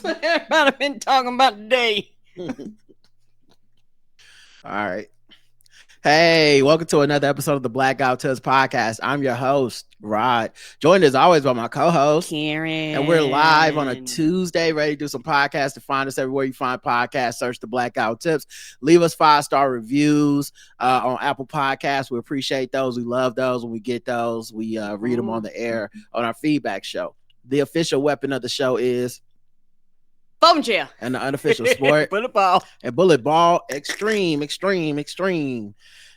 That's what everybody been talking about today. All right. Hey, welcome to another episode of the Blackout Tales podcast. I'm your host, Rod, joined as always by my co-host, Karen. And we're live on a Tuesday, ready to do some podcasts. To find us everywhere you find podcasts, search the Blackout Tips. Leave us 5-star reviews on Apple Podcasts. We appreciate those. We love those. When we get those, we read them on the air on our feedback show. The official weapon of the show is foam chair. And the unofficial sport bullet ball. And bullet ball. Extreme.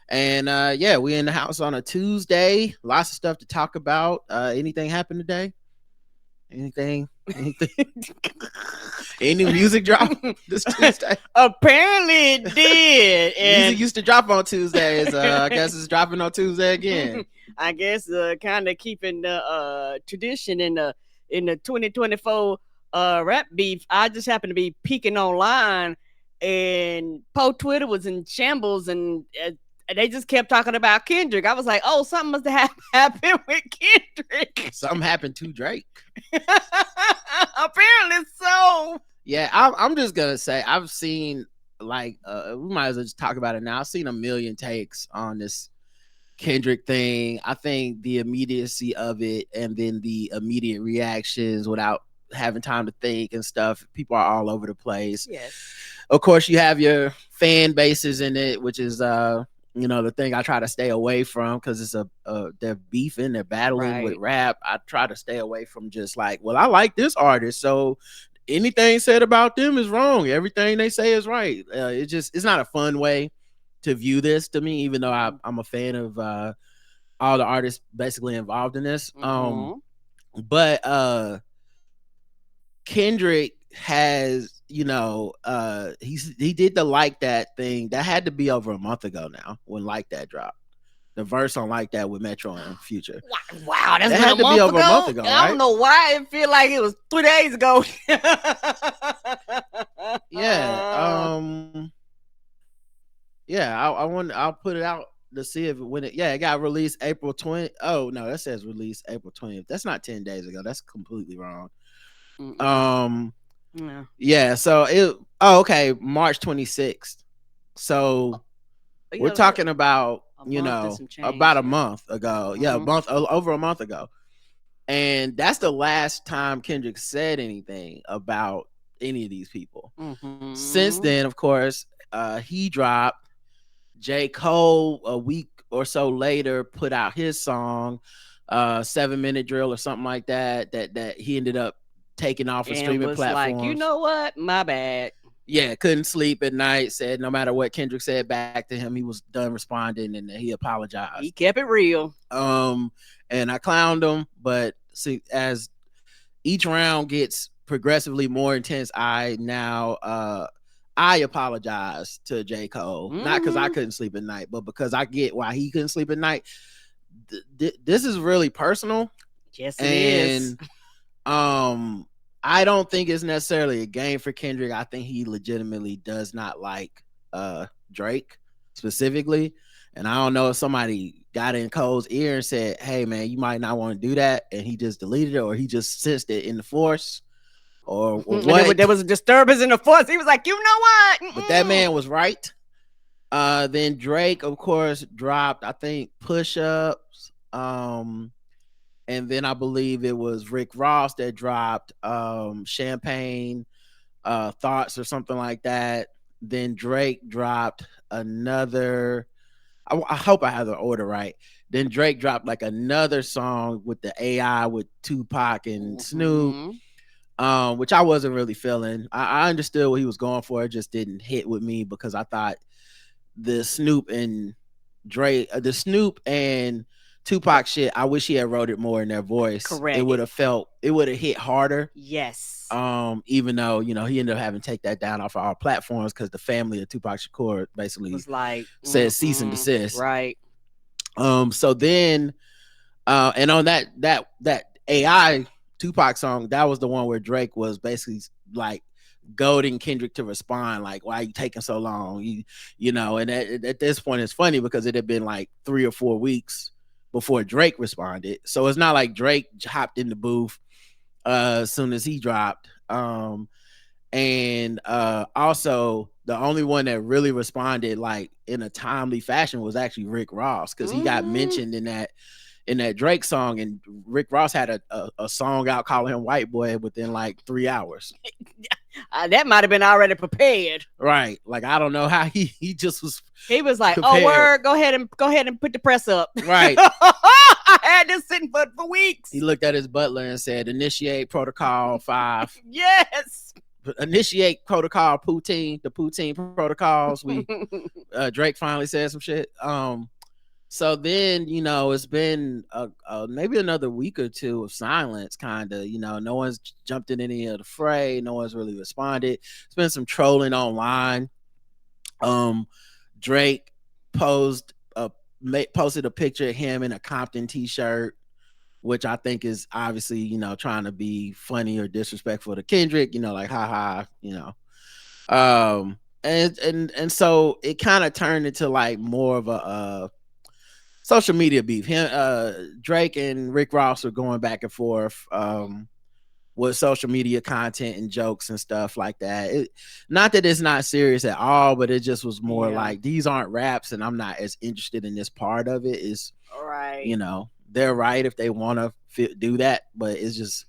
And yeah, we in the house on a Tuesday. Lots of stuff to talk about. Anything happened today? Anything? Any new music drop this Tuesday? Apparently it did. Music used to drop on Tuesdays. I guess it's dropping on Tuesday again. I guess kind of keeping the tradition in the 2024 rap beef. I just happened to be peeking online, and Twitter was in shambles, and they just kept talking about Kendrick. I was like, oh, something must have happened with Kendrick. Something happened to Drake. Apparently so. Yeah, I'm just going to say, I've seen, we might as well just talk about it now. I've seen a million takes on this Kendrick thing. I think the immediacy of it and then the immediate reactions without having time to think and stuff, people are all over the place. Yes. Of course, you have your fan bases in it, which is the thing I try to stay away from, because it's they're beefing, they're battling with rap. I try to stay away from just like, well, I like this artist, so anything said about them is wrong. Everything they say is right. It's not a fun way to view this to me, even though I'm a fan of all the artists basically involved in this. But Kendrick has, he did the Like That thing. That had to be over a month ago now when Like That dropped. The verse on Like That with Metro and Future. Wow, that had to be over a month ago. Right? I don't know why it feel like it was 3 days ago. I'll put it out to see if it got released April 20th. Oh no, that says released April 20th. That's not 10 days ago. That's completely wrong. Okay, March 26th. So we're talking about about a month ago. Over a month ago. And that's the last time Kendrick said anything about any of these people. Since then, of course, he dropped. J. Cole a week or so later put out his song 7-Minute Drill or something like that he ended up taking off of streaming platforms. Like, you know what? My bad. Yeah, couldn't sleep at night. Said no matter what Kendrick said back to him, he was done responding, and he apologized. He kept it real. And I clowned him, but see, as each round gets progressively more intense, I apologize to J. Cole, not because I couldn't sleep at night, but because I get why he couldn't sleep at night. This is really personal. Yes, it is. I don't think it's necessarily a game for Kendrick. I think he legitimately does not like Drake specifically. And I don't know if somebody got in Cole's ear and said, hey, man, you might not want to do that. And he just deleted it, or he just sensed it in the force. Or what? There was a disturbance in the force. He was like, you know what? But that man was right. Then Drake, of course, dropped, I think, Push-Ups. And then I believe it was Rick Ross that dropped Champagne Thoughts or something like that. Then Drake dropped another. I hope I have the order right. Then Drake dropped like another song with the AI with Tupac and Snoop. Which I wasn't really feeling. I understood what he was going for. It just didn't hit with me because I thought the Snoop and Tupac shit, I wish he had wrote it more in their voice. Correct. It would have hit harder. Yes. Even though, he ended up having to take that down off of our platforms because the family of Tupac Shakur basically was like said cease and desist. Right. So then and on that AI Tupac song, that was the one where Drake was basically like goading Kendrick to respond, like, why are you taking so long? And at this point it's funny because it had been like 3 or 4 weeks before Drake responded. So it's not like Drake hopped in the booth as soon as he dropped. And also the only one that really responded like in a timely fashion was actually Rick Ross, because he got mentioned in that Drake song, and Rick Ross had a song out calling him white boy within like 3 hours. That might have been already prepared. Right. Like I don't know how he just was. He was like, prepared. "Oh, word, go ahead and put the press up." Right. I had this sitting for weeks. He looked at his butler and said, "Initiate protocol 5." Yes. Initiate protocol poutine. The poutine protocols. We Drake finally said some shit. So then, it's been maybe another week or two of silence, kind of. No one's jumped in any of the fray. No one's really responded. It's been some trolling online. Drake posted a picture of him in a Compton t-shirt, which I think is obviously, trying to be funny or disrespectful to Kendrick, like haha, and so it kind of turned into like more of a social media beef. Drake and Rick Ross are going back and forth with social media content and jokes and stuff like that. Not that it's not serious at all, but it just was more like these aren't raps, and I'm not as interested in this part of it. Is right. They're right if they want to do that, but it's just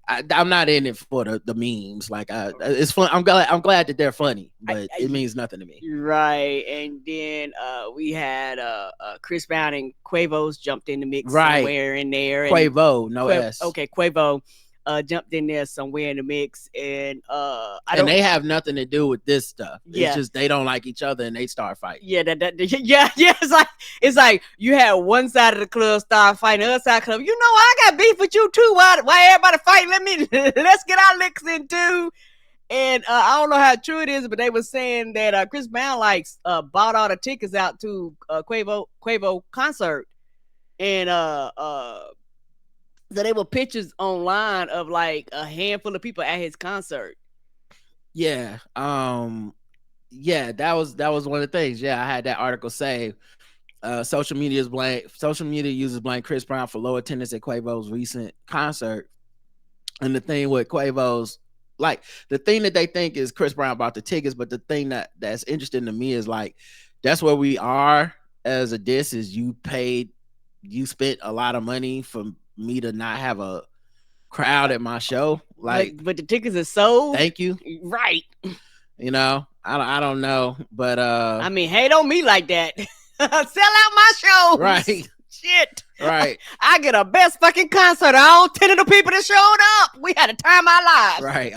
I'm not in it for the memes. Like it's fun. I'm glad that they're funny, but it means nothing to me. Right. And then we had Chris Brown and Quavo's jumped in the mix somewhere in there. Quavo, no S. Okay, Quavo jumped in there somewhere in the mix, and they have nothing to do with this stuff. It's just they don't like each other and they start fighting. Yeah, It's like you had one side of the club start fighting, the other side of the club. I got beef with you too. Why everybody fighting? Let's get our licks in too. And I don't know how true it is, but they were saying that Chris Brown bought all the tickets out to Quavo concert, and so there were pictures online of like a handful of people at his concert. Yeah. Yeah, that was one of the things. Yeah, I had that article say social media uses blame Chris Brown for low attendance at Quavo's recent concert. And the thing with Quavo's, like the thing that they think is Chris Brown bought the tickets, but the thing that's interesting to me is like that's where we are as a diss is you spent a lot of money for me to not have a crowd at my show. Like, but the tickets are sold. Thank you. Right. I don't know, but I mean, hate on me like that. Sell out my shows. Right. Shit. Right. I get a best fucking concert. All 10 of the people that showed up. We had a time of our lives. Right.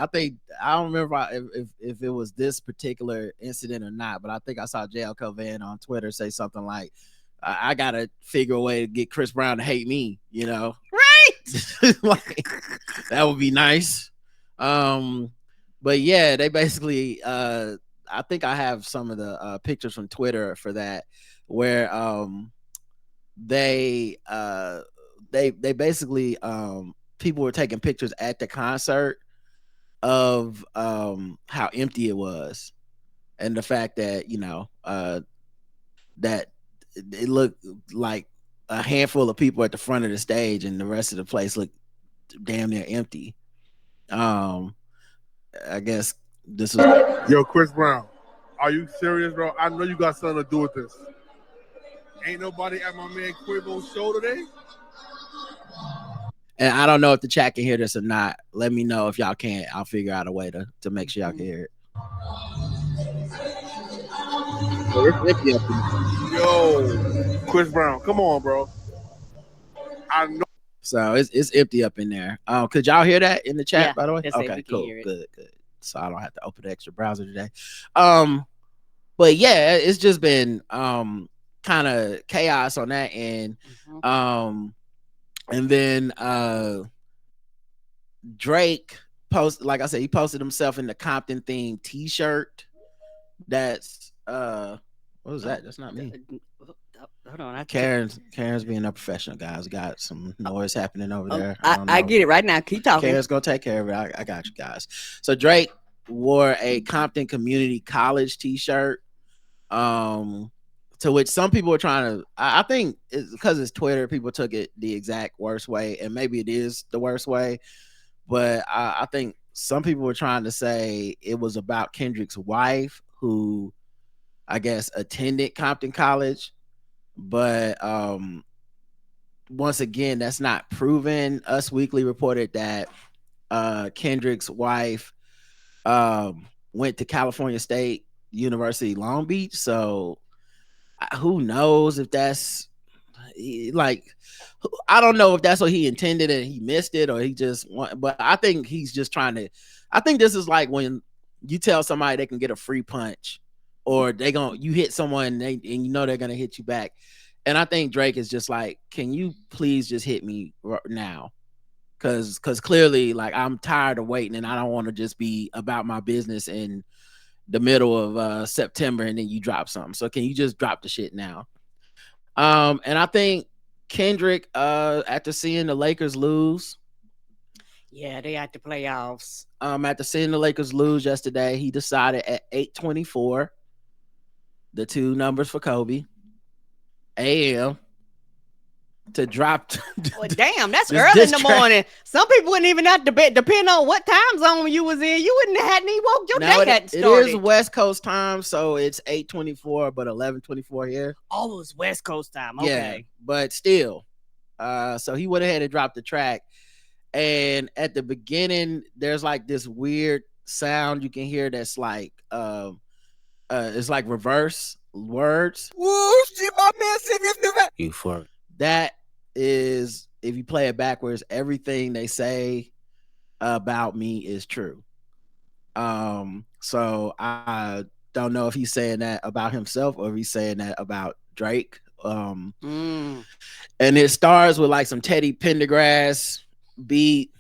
I don't remember if it was this particular incident or not, but I think I saw JL Covan on Twitter say something like, I gotta figure a way to get Chris Brown to hate me, Right. Like, that would be nice. But yeah, they basically I think I have some of the pictures from Twitter for that, where they basically people were taking pictures at the concert of how empty it was, and the fact that that it looked like a handful of people at the front of the stage and the rest of the place looked damn near empty. I guess this was Yo, Chris Brown, are you serious, bro? I know you got something to do with this. Ain't nobody at my man Quavo's show today? And I don't know if the chat can hear this or not. Let me know if y'all can't. I'll figure out a way to make sure y'all can hear it. Yo, Chris Brown, come on, bro. I know. So it's empty up in there. Could y'all hear that in the chat, by the way? Okay, cool. Good. So I don't have to open the extra browser today. But yeah, it's just been kind of chaos on that end. And then Drake like I said, he posted himself in the Compton themed t-shirt. That's what was that? That's not me. Hold on. Karen's being a professional, guys. We got some noise happening over there. I get it right now. Keep talking. Karen's gonna take care of it. I got you guys. So Drake wore a Compton Community College t-shirt. To which some people were trying to, I think it's because it's Twitter, people took it the exact worst way, and maybe it is the worst way, but I think some people were trying to say it was about Kendrick's wife, who I guess attended Compton College, but once again, that's not proven. Us Weekly reported that Kendrick's wife went to California State University Long Beach, so who knows if that's like, I don't know if that's what he intended and he missed it, or he just want, but I think he's just trying to, I think this is like when you tell somebody they can get a free punch, or you hit someone and you know they're gonna hit you back. And I think Drake is just like, can you please just hit me now? Cause clearly, like, I'm tired of waiting and I don't want to just be about my business in the middle of September and then you drop something. So can you just drop the shit now? And I think Kendrick, after seeing the Lakers lose, Yeah, they at the playoffs. After seeing the Lakers lose yesterday, he decided at 8:24, the two numbers for Kobe, a.m., to drop. Well, damn, that's early in the morning. Some people wouldn't even have to bet, depending on what time zone you was in. You wouldn't have any woke. Your Now day hadn't it started. is West Coast time, so it's 8:24, but 11:24 here. Oh, it's West Coast time. Okay. Yeah, but still, so he went ahead and dropped the track. And at the beginning, there's like this weird sound you can hear that's like it's like reverse words. Euphoria. That is, if you play it backwards, everything they say about me is true. So I don't know if he's saying that about himself or if he's saying that about Drake. And it starts with like some Teddy Pendergrass beat.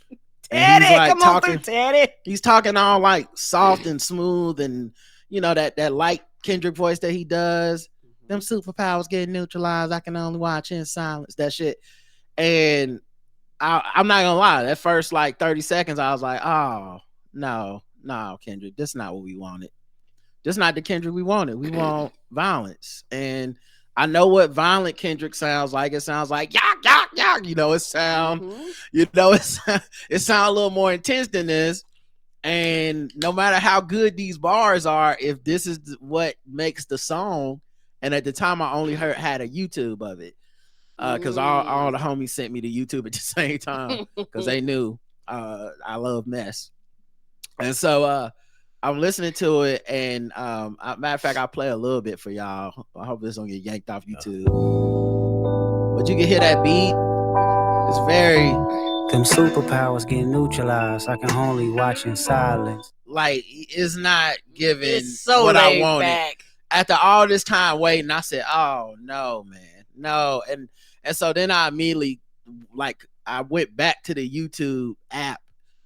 Teddy, like come on through, Teddy. He's talking all like soft and smooth, and you know that light Kendrick voice that he does. Them superpowers getting neutralized. I can only watch in silence. That shit. And I'm not gonna lie. That first like 30 seconds, I was like, oh no, Kendrick, this is not what we wanted. This is not the Kendrick we wanted. We want violence. And I know what violent Kendrick sounds like. It sounds like yak yak yak. You know, it sound it sound a little more intense than this. And no matter how good these bars are, if this is what makes the song, and at the time I only had a YouTube of it, because all the homies sent me to YouTube at the same time because they knew I love mess. And so I'm listening to it, and matter of fact, I'll play a little bit for y'all. I hope this don't get yanked off YouTube. But you can hear that beat. It's very... Them superpowers get neutralized. I can only watch in silence. Like, it's not giving It's so what I laid wanted. back. After all this time waiting, I said, oh, no, man. No. And so then I immediately, like, I went back to the YouTube app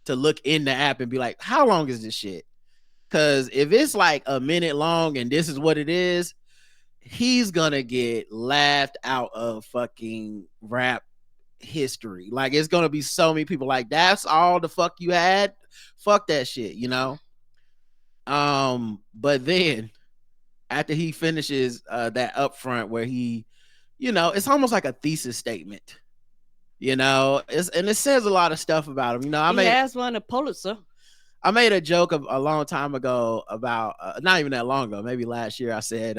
to look in the app and be like, how long is this shit? Because if it's like a minute long and this is what it is, he's gonna get laughed out of fucking rap history. Like, it's gonna be so many people like, that's all the fuck you had? Fuck that shit, you know? But then after he finishes that upfront where he, you know, it's almost like a thesis statement. You know, and it says a lot of stuff about him. You know, He has won a Pulitzer. I made a joke a long time ago about, not even that long ago, maybe last year. I said,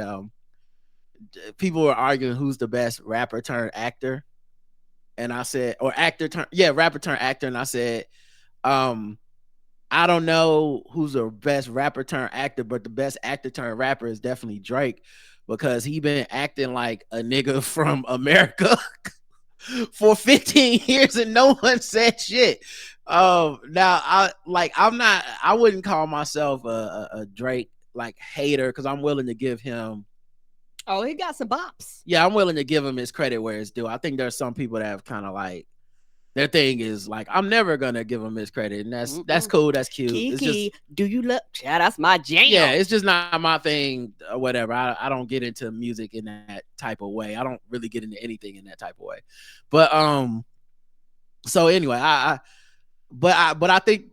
people were arguing who's the best rapper turned actor. And I said, or rapper turned actor. And I said, I don't know who's the best rapper turned actor, but the best actor turned rapper is definitely Drake, because he been acting like a nigga from America for 15 years and no one said shit. Now I wouldn't call myself a Drake like hater, because I'm willing to give him. Oh, he got some bops. Yeah, I'm willing to give him his credit where it's due. I think there's some people that have kind of like, their thing is like, I'm never gonna give him his credit, and that's cool, that's cute. Kiki, it's just, do you love? Yeah, that's my jam. Yeah, it's just not my thing or whatever. I don't get into music in that type of way. I don't really get into anything in that type of way. But so anyway, but I think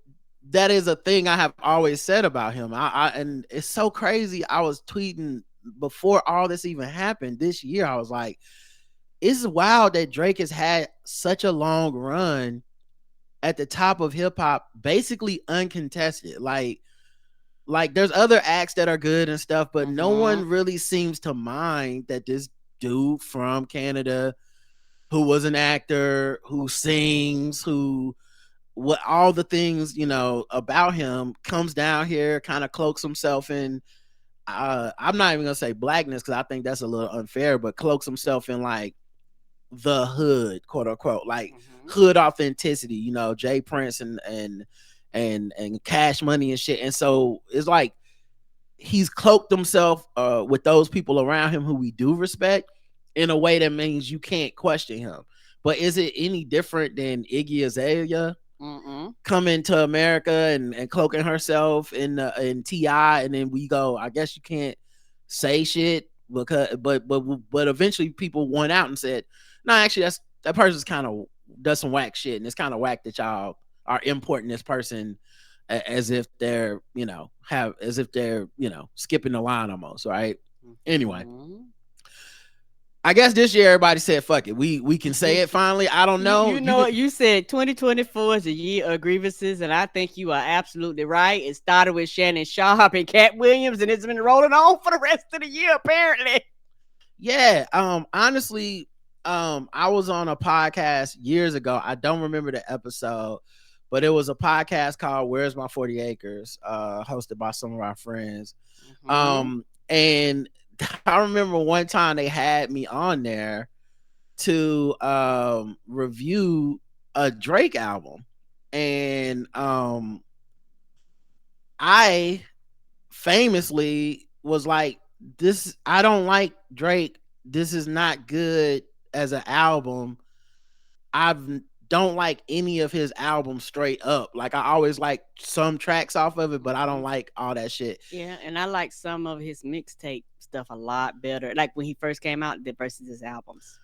that is a thing I have always said about him. And it's so crazy. I was tweeting before all this even happened this year. I was like, it's wild that Drake has had such a long run at the top of hip hop, basically uncontested. Like there's other acts that are good and stuff, but no one really seems to mind that this dude from Canada who was an actor, who sings, who what all the things, you know, about him, comes down here, kind of cloaks himself in I'm not even gonna say blackness because I think that's a little unfair, but cloaks himself in like the hood, quote unquote, like hood authenticity, you know, Jay Prince and Cash Money and shit. And so it's like he's cloaked himself with those people around him who we do respect in a way that means you can't question him. But is it any different than Iggy Azalea coming to America and cloaking herself in T.I. and then we go, I guess you can't say shit because but eventually people went out and said, no, actually that person's kind of does some whack shit and it's kind of whack that y'all are importing this person as if they're, you know, skipping the line almost, right? Anyway, I guess this year everybody said fuck it. We can say it finally. I don't know. You know what? You said 2024 is a year of grievances, and I think you are absolutely right. It started with Shannon Sharp and Cat Williams, and it's been rolling on for the rest of the year, apparently. Yeah. Honestly, I was on a podcast years ago. I don't remember the episode, but it was a podcast called Where's My 40 Acres, hosted by some of our friends. And I remember one time they had me on there to review a Drake album. And I famously was like, this, I don't like Drake. This is not good as an album. I don't like any of his albums straight up. Like I always like some tracks off of it, but I don't like all that shit. Yeah, and I like some of his mixtape stuff a lot better. Like when he first came out versus his albums.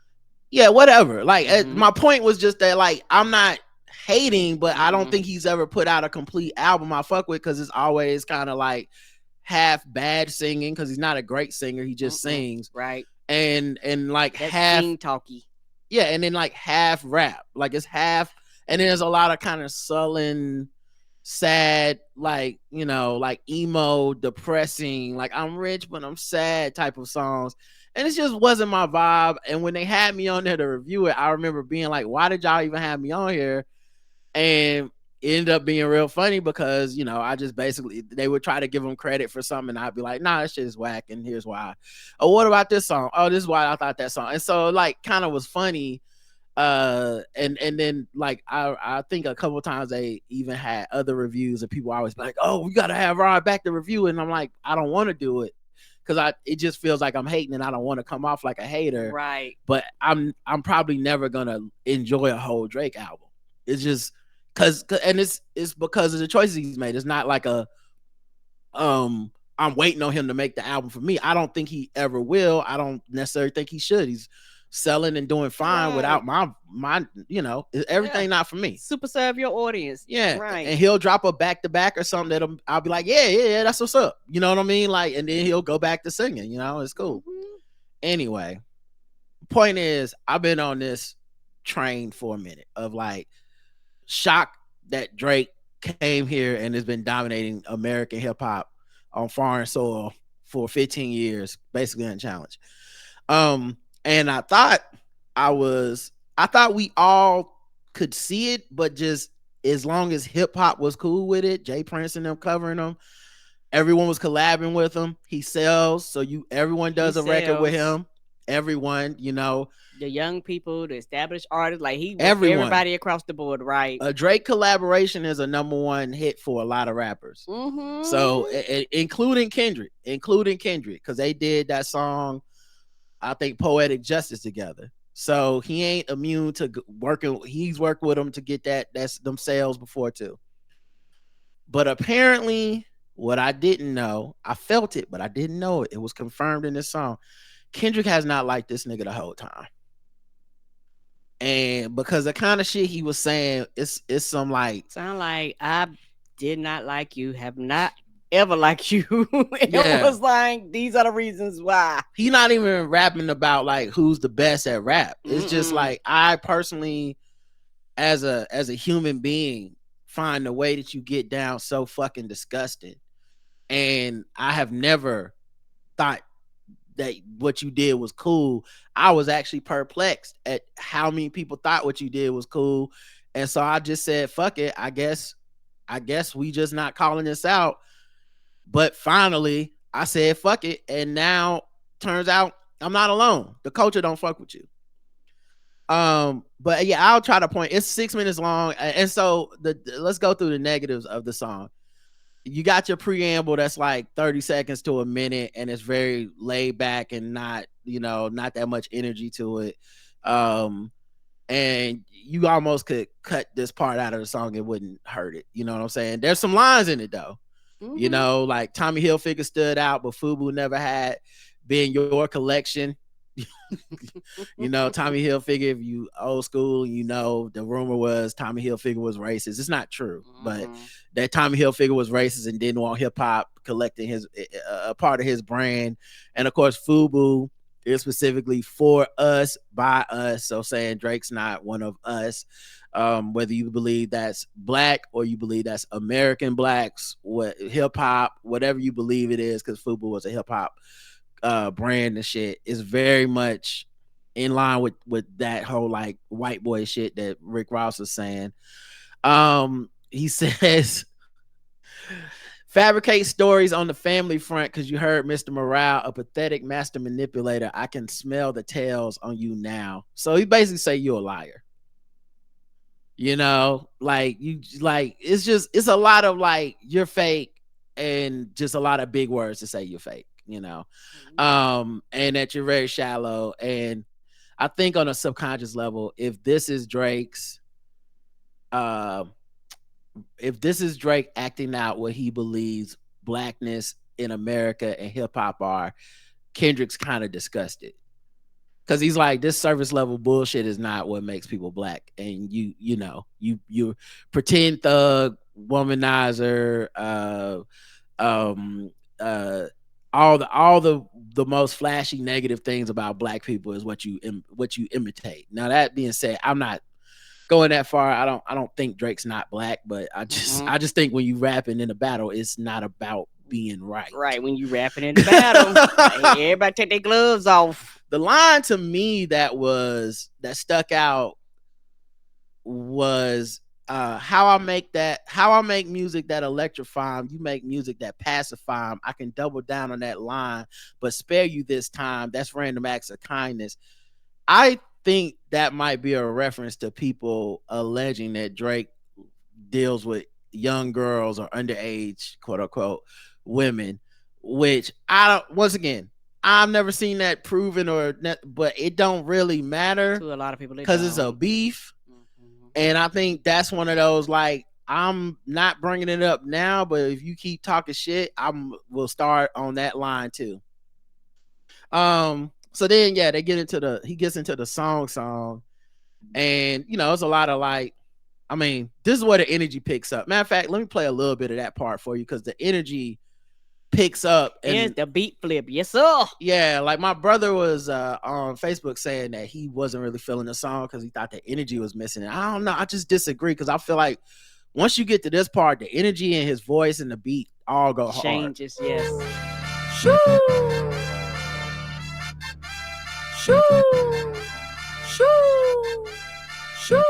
Yeah, whatever. Like my point was just that like I'm not hating, but I don't think he's ever put out a complete album I fuck with because it's always kind of like half bad singing because he's not a great singer. He just sings. Right. And like that half sing talky. Yeah, and then like half rap. Like it's half, and then there's a lot of kind of sullen, sad, like, you know, like emo, depressing, like I'm rich but I'm sad type of songs. And it just wasn't my vibe. And when they had me on there to review it, I remember being like, why did y'all even have me on here? And it ended up being real funny because, you know, I just basically, they would try to give them credit for something and I'd be like, nah, that shit is whack and here's why. Oh, what about this song? Oh, this is why I thought that song. And so like kind of was funny. And then like I think a couple of times they even had other reviews and people always be like, oh, we gotta have Rod back to review it. And I'm like, I don't want to do it because it just feels like I'm hating and I don't want to come off like a hater. Right. But I'm probably never gonna enjoy a whole Drake album. It's just and it's because of the choices he's made. It's not like I'm waiting on him to make the album for me. I don't think he ever will. I don't necessarily think he should. He's selling and doing fine without my you know, everything not for me. Super serve your audience. Yeah. Right. And he'll drop a back-to-back or something that I'll be like, yeah, that's what's up. You know what I mean? Like, and then he'll go back to singing, you know, it's cool. Anyway, point is, I've been on this train for a minute of like shock that Drake came here and has been dominating American hip hop on foreign soil for 15 years, basically unchallenged. And I thought we all could see it, but just as long as hip hop was cool with it, Jay Prince and them covering them, everyone was collabing with him. He sells, so everyone does a record with him. Everyone, you know, the young people, the established artists, like everybody across the board, right? A Drake collaboration is a #1 hit for a lot of rappers. So including Kendrick, because they did that song, I think, Poetic Justice together. So he ain't immune to working. He's worked with them to get that's them sales before too. But apparently, what I didn't know, I felt it, but I didn't know it. It was confirmed in this song. Kendrick has not liked this nigga the whole time. And because the kind of shit he was saying, it's some like sound like I did not like you, have not ever liked you. It was like, these are the reasons why. He not even rapping about like who's the best at rap. It's just like, I personally as a human being find the way that you get down so fucking disgusting. And I have never thought that what you did was cool. I was actually perplexed at how many people thought what you did was cool. And so I just said, fuck it. I guess we just not calling this out. But finally I said fuck it. And now turns out I'm not alone. The culture don't fuck with you. But yeah, I'll try to point. It's 6 minutes long. And so let's go through the negatives of the song. You got your preamble that's like 30 seconds to a minute, and it's very laid back and not, not that much energy to it. And you almost could cut this part out of the song, it wouldn't hurt it. You know what I'm saying? There's some lines in it though. Like Tommy Hilfiger stood out, but Fubu never had been your collection. Tommy Hilfiger, if you old school, the rumor was Tommy Hilfiger was racist. It's not true, but that Tommy Hilfiger was racist and didn't want hip hop collecting his a part of his brand. And of course, Fubu is specifically for us, by us. So saying Drake's not one of us, whether you believe that's black or you believe that's American blacks, what hip hop, whatever you believe it is, because Fubu was a hip hop brand and shit, is very much in line with that whole like white boy shit that Rick Ross was saying. He says, fabricate stories on the family front because you heard Mr. Morale, a pathetic master manipulator. I can smell the tails on you now. So he basically say you're a liar. It's a lot of like you're fake and just a lot of big words to say you're fake. And that you're very shallow. And I think on a subconscious level, if this is Drake acting out what he believes blackness in America and hip hop are, Kendrick's kind of disgusted. Cause he's like, this surface level bullshit is not what makes people black. And you pretend thug, womanizer, all the most flashy negative things about black people is what you imitate. Now that being said, I'm not going that far. I don't think Drake's not black, but I just think when you rapping in a battle, it's not about being right. Right, when you rapping in the battle, everybody take their gloves off. The line to me that stuck out was how I make music that electrify 'em, you make music that pacify 'em. I can double down on that line, but spare you this time. That's random acts of kindness. I think that might be a reference to people alleging that Drake deals with young girls or underage, quote unquote, women, which once again, I've never seen that proven but it don't really matter to a lot of people because it's a beef. And I think that's one of those, like, I'm not bringing it up now, but if you keep talking shit, we'll start on that line too. So then, yeah, he gets into the song, and it's a lot of like, I mean, this is where the energy picks up. Matter of fact, let me play a little bit of that part for you because the energy picks up. And the beat flip, yes sir. Yeah, like my brother was on Facebook saying that he wasn't really feeling the song because he thought the energy was missing. And I don't know, I just disagree because I feel like once you get to this part, the energy in his voice and the beat all go hard. Changes, yes. Shoo! Shoo! Shoo! Shoo!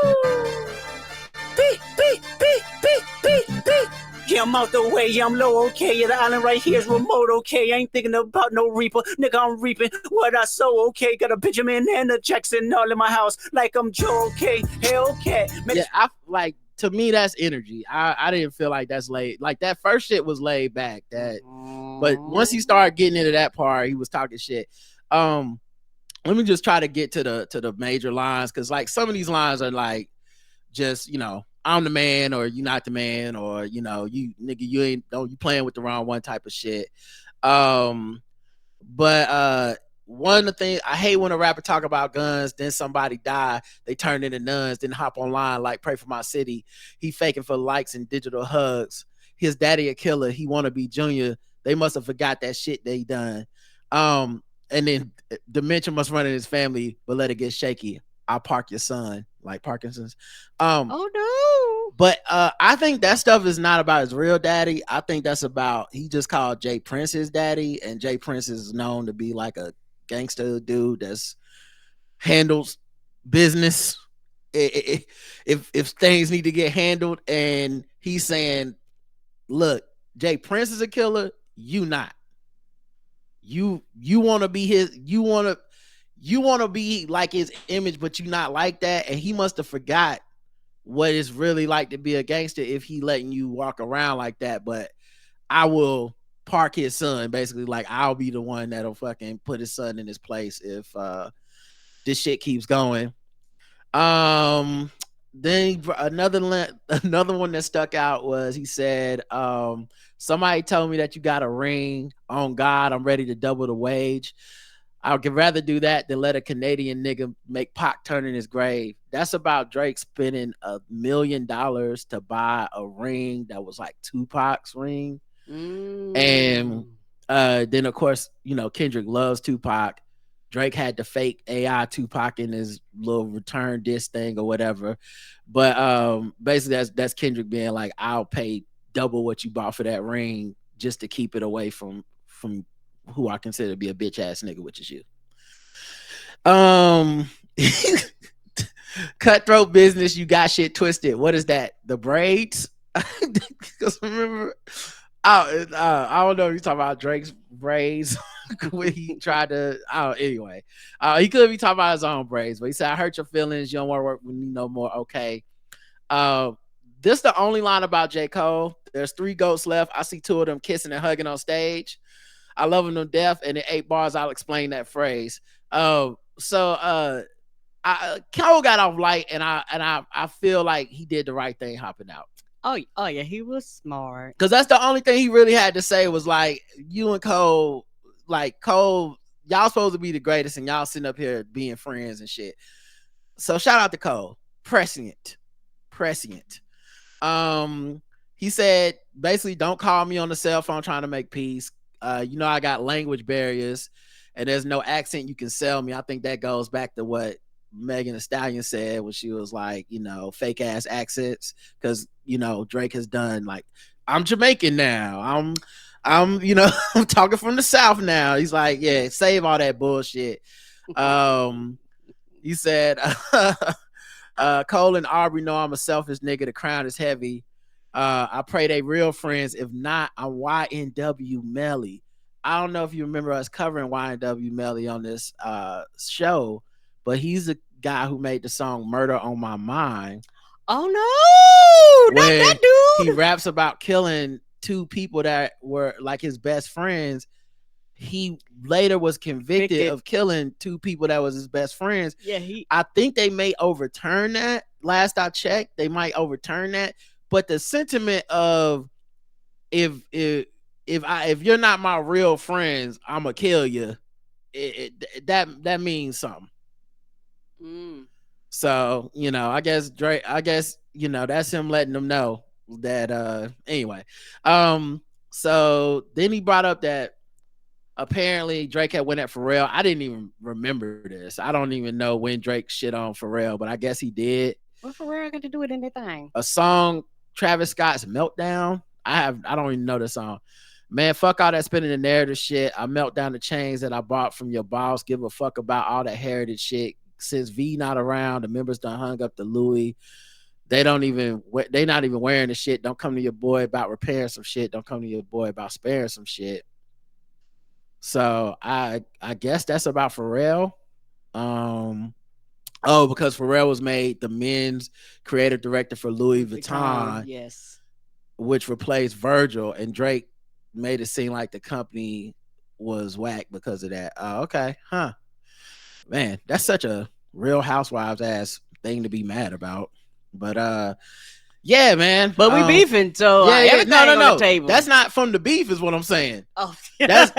Beat, beat, beat, beat, beat, beat. Yeah, I'm out the way, yeah, I'm low, okay. Yeah, the island right here is remote, okay. I ain't thinking about no reaper, nigga, I'm reaping what I sow, okay. Got a Benjamin and a Jackson all in my house, like I'm Joe, okay. Hellcat. Yeah, I like, to me, that's energy. I didn't feel like that's laid. Like that first shit was laid back. But once he started getting into that part, he was talking shit. Let me just try to get to the major lines because like some of these lines are like just I'm the man or you not the man or you nigga you playing with the wrong one type of shit. But one of the things I hate when a rapper talk about guns, then somebody die, they turn into nuns, then hop online like pray for my city. He faking for likes and digital hugs. His daddy a killer. He want to be Junior. They must have forgot that shit they done. And then dementia must run in his family, but let it get shaky. I'll park your son. like Parkinson's. Oh no. But I think that stuff is not about his real daddy. I think that's about, he just called Jay Prince his daddy, and Jay Prince is known to be like a gangster dude that's handles business if things need to get handled, and he's saying, look, Jay Prince is a killer, you not. You want to be his, you want to be like his image, but you not like that, and he must have forgot what it's really like to be a gangster if he letting you walk around like that. But I will park his son, basically, like I'll be the one that'll fucking put his son in his place if this shit keeps going. Then another one that stuck out was, he said, somebody told me that you got a ring. On God, I'm ready to double the wage. I would rather do that than let a Canadian nigga make Pac turn in his grave. That's about Drake spending $1 million to buy a ring that was like Tupac's ring. And then of course, Kendrick loves Tupac. Drake had the fake AI Tupac in his little return disc thing or whatever. But basically that's Kendrick being like, I'll pay double what you bought for that ring just to keep it away from who I consider to be a bitch ass nigga, which is you. Cutthroat business, you got shit twisted. What is that? The braids? Because remember, I don't know if you're talking about Drake's braids when he tried to. Anyway, he could be talking about his own braids, but he said, "I hurt your feelings. You don't want to work with me no more." Okay. This the only line about J. Cole. There's 3 goats left. I see 2 of them kissing and hugging on stage. I love them to death, and in 8 bars, I'll explain that phrase. Cole got off light, and I feel like he did the right thing hopping out. Oh yeah, he was smart. Because that's the only thing he really had to say was like, you and Cole, like Cole, y'all supposed to be the greatest, and y'all sitting up here being friends and shit. So shout out to Cole, prescient. He said, basically, don't call me on the cell phone trying to make peace. I got language barriers, and there's no accent you can sell me. I think that goes back to what Megan Thee Stallion said when she was like, fake ass accents, because Drake has done like, I'm Jamaican now. I'm I'm talking from the South now. He's like, yeah, save all that bullshit. He said, Cole and Aubrey know I'm a selfish nigga. The crown is heavy. I pray they real friends. If not, I'm YNW Melly. I don't know if you remember us covering YNW Melly on this show, but he's the guy who made the song Murder on My Mind. Oh no, not that dude. He raps about killing 2 people that were like his best friends. He later was convicted of killing 2 people that was his best friends. Yeah, I think they may overturn that. Last I checked, they might overturn that. But the sentiment of if you're not my real friends, I'ma kill you. That means something. So I guess Drake. That's him letting them know that. Anyway, so then he brought up that apparently Drake had went at Pharrell. I didn't even remember this. I don't even know when Drake shit on Pharrell, but I guess he did. What Pharrell got to do with anything? A song, Travis Scott's Meltdown. I don't even know the song. Man, fuck all that spinning the narrative shit. I melt down the chains that I bought from your boss. Give a fuck about all that heritage shit. Since V not around, the members done hung up the Louis. They not even wearing the shit. Don't come to your boy about repairing some shit. Don't come to your boy about sparing some shit. So I guess that's about Pharrell. Because Pharrell was made the men's creative director for Louis Vuitton. Yes. Which replaced Virgil, and Drake made it seem like the company was whack because of that. Okay. Huh. Man, that's such a Real Housewives ass thing to be mad about. But yeah, man. But we beefing, so everything on the table. That's not from the beef, is what I'm saying. Oh, that's